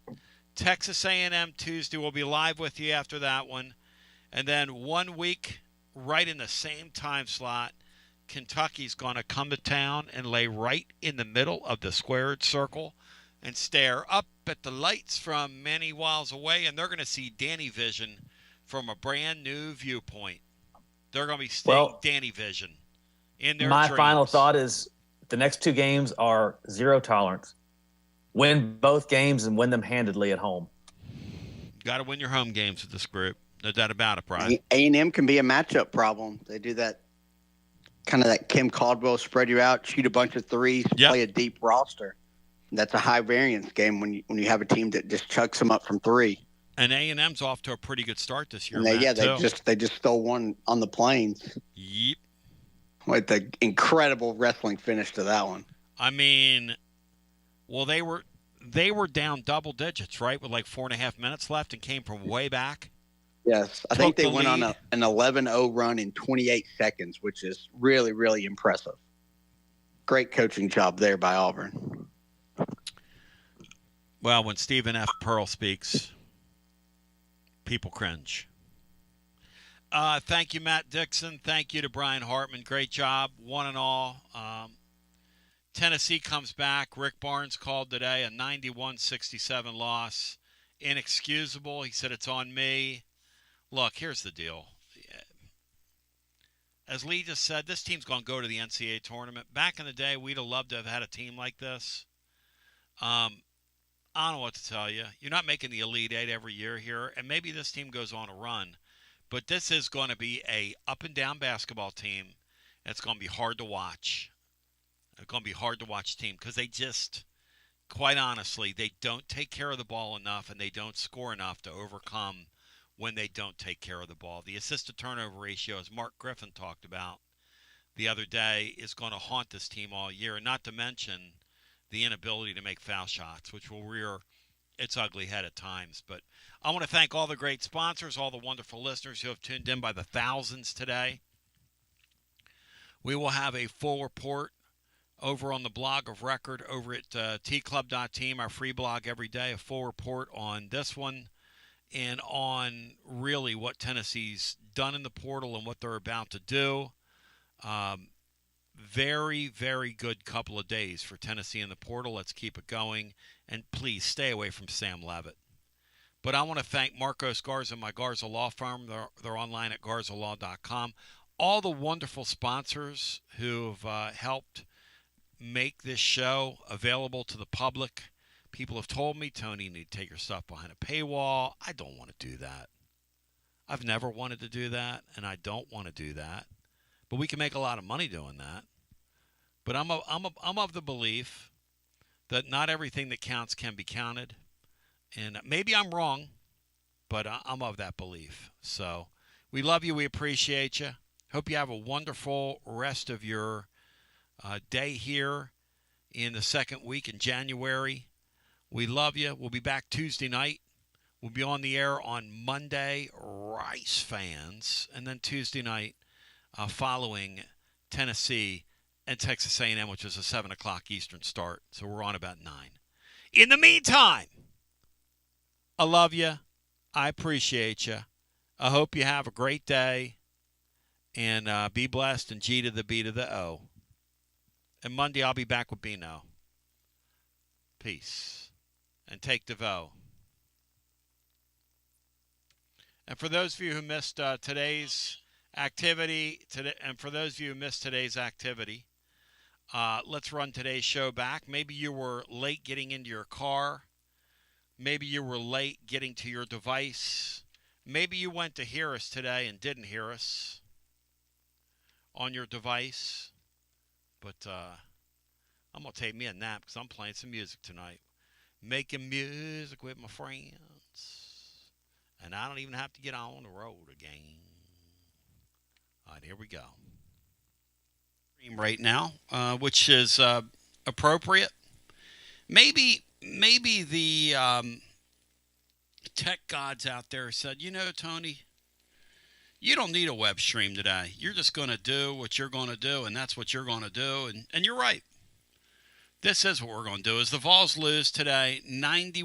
S1: Texas A&M Tuesday. We'll be live with you after that one. And then 1 week, right in the same time slot, Kentucky's going to come to town and lay right in the middle of the squared circle and stare up at the lights from many miles away, and they're going to see Danny Vision from a brand new viewpoint. They're going to be seeing Danny Vision in their
S11: My
S1: dreams.
S11: final thought is the next 2 games are 0 tolerance. Win both games and win them handedly at home.
S1: Got to win your home games with this group. No doubt about it, Brian.
S6: A&M can be a matchup problem. They do that kind of that Kim Caldwell spread you out, shoot a bunch of threes, play a deep roster. That's a high variance game when you have a team that just chucks them up from 3.
S1: And A&M's off to a pretty good start this year.
S6: And they just stole one on the Plains.
S1: Yep.
S6: With the incredible wrestling finish to that one.
S1: I mean, well, they were down double digits, right, with like 4.5 minutes left, and came from way back.
S6: Yes, I think they went on an 11-0 run in 28 seconds, which is really, really impressive. Great coaching job there by Auburn.
S1: Well, when Stephen F. Pearl speaks, people cringe. Thank you, Matt Dixon. Thank you to Brian Hartman. Great job, one and all. Tennessee comes back. Rick Barnes called today a 91-67 loss. Inexcusable. He said, it's on me. Look, here's the deal. As Lee just said, this team's going to go to the NCAA tournament. Back in the day, we'd have loved to have had a team like this. I don't know what to tell you. You're not making the Elite Eight every year here, and maybe this team goes on a run. But this is going to be a up-and-down basketball team, and it's going to be hard to watch. It's going to be hard to watch team because they just, quite honestly, they don't take care of the ball enough, and they don't score enough to overcome when they don't take care of the ball. The assist-to-turnover ratio, as Mark Griffin talked about the other day, is going to haunt this team all year, not to mention the inability to make foul shots, which will rear its ugly head at times. But I want to thank all the great sponsors, all the wonderful listeners who have tuned in by the thousands today. We will have a full report over on the blog of record over at tclub.team, our free blog every day, a full report on this one and on really what Tennessee's done in the portal and what they're about to do. Very, very good couple of days for Tennessee in the portal. Let's keep it going. And please stay away from Sam Levitt. But I want to thank Marcos Garza, my Garza Law Firm. They're online at garzalaw.com. All the wonderful sponsors who've helped make this show available to the public. People have told me, Tony, you need to take your stuff behind a paywall. I don't want to do that. I've never wanted to do that, and I don't want to do that. But we can make a lot of money doing that. But I'm of the belief that not everything that counts can be counted. And maybe I'm wrong, but I'm of that belief. So we love you. We appreciate you. Hope you have a wonderful rest of your day here in the second week in January. We love you. We'll be back Tuesday night. We'll be on the air on Monday, Rice fans, and then Tuesday night following Tennessee and Texas A&M, which is a 7 o'clock Eastern start. So we're on about 9. In the meantime, I love you. I appreciate you. I hope you have a great day. And be blessed, and G to the B to the O. And Monday I'll be back with Bino. Peace. And take the vow. And for those of you who missed today's activity, let's run today's show back. Maybe you were late getting into your car. Maybe you were late getting to your device. Maybe you went to hear us today and didn't hear us on your device. But I'm going to take me a nap because I'm playing some music tonight. Making music with my friends. And I don't even have to get on the road again. All right, here we go. Right now, which is appropriate. Maybe the tech gods out there said, you know, Tony, you don't need a web stream today. You're just going to do what you're going to do, and that's what you're going to do. And you're right. This is what we're going to do. As the Vols lose today, 91.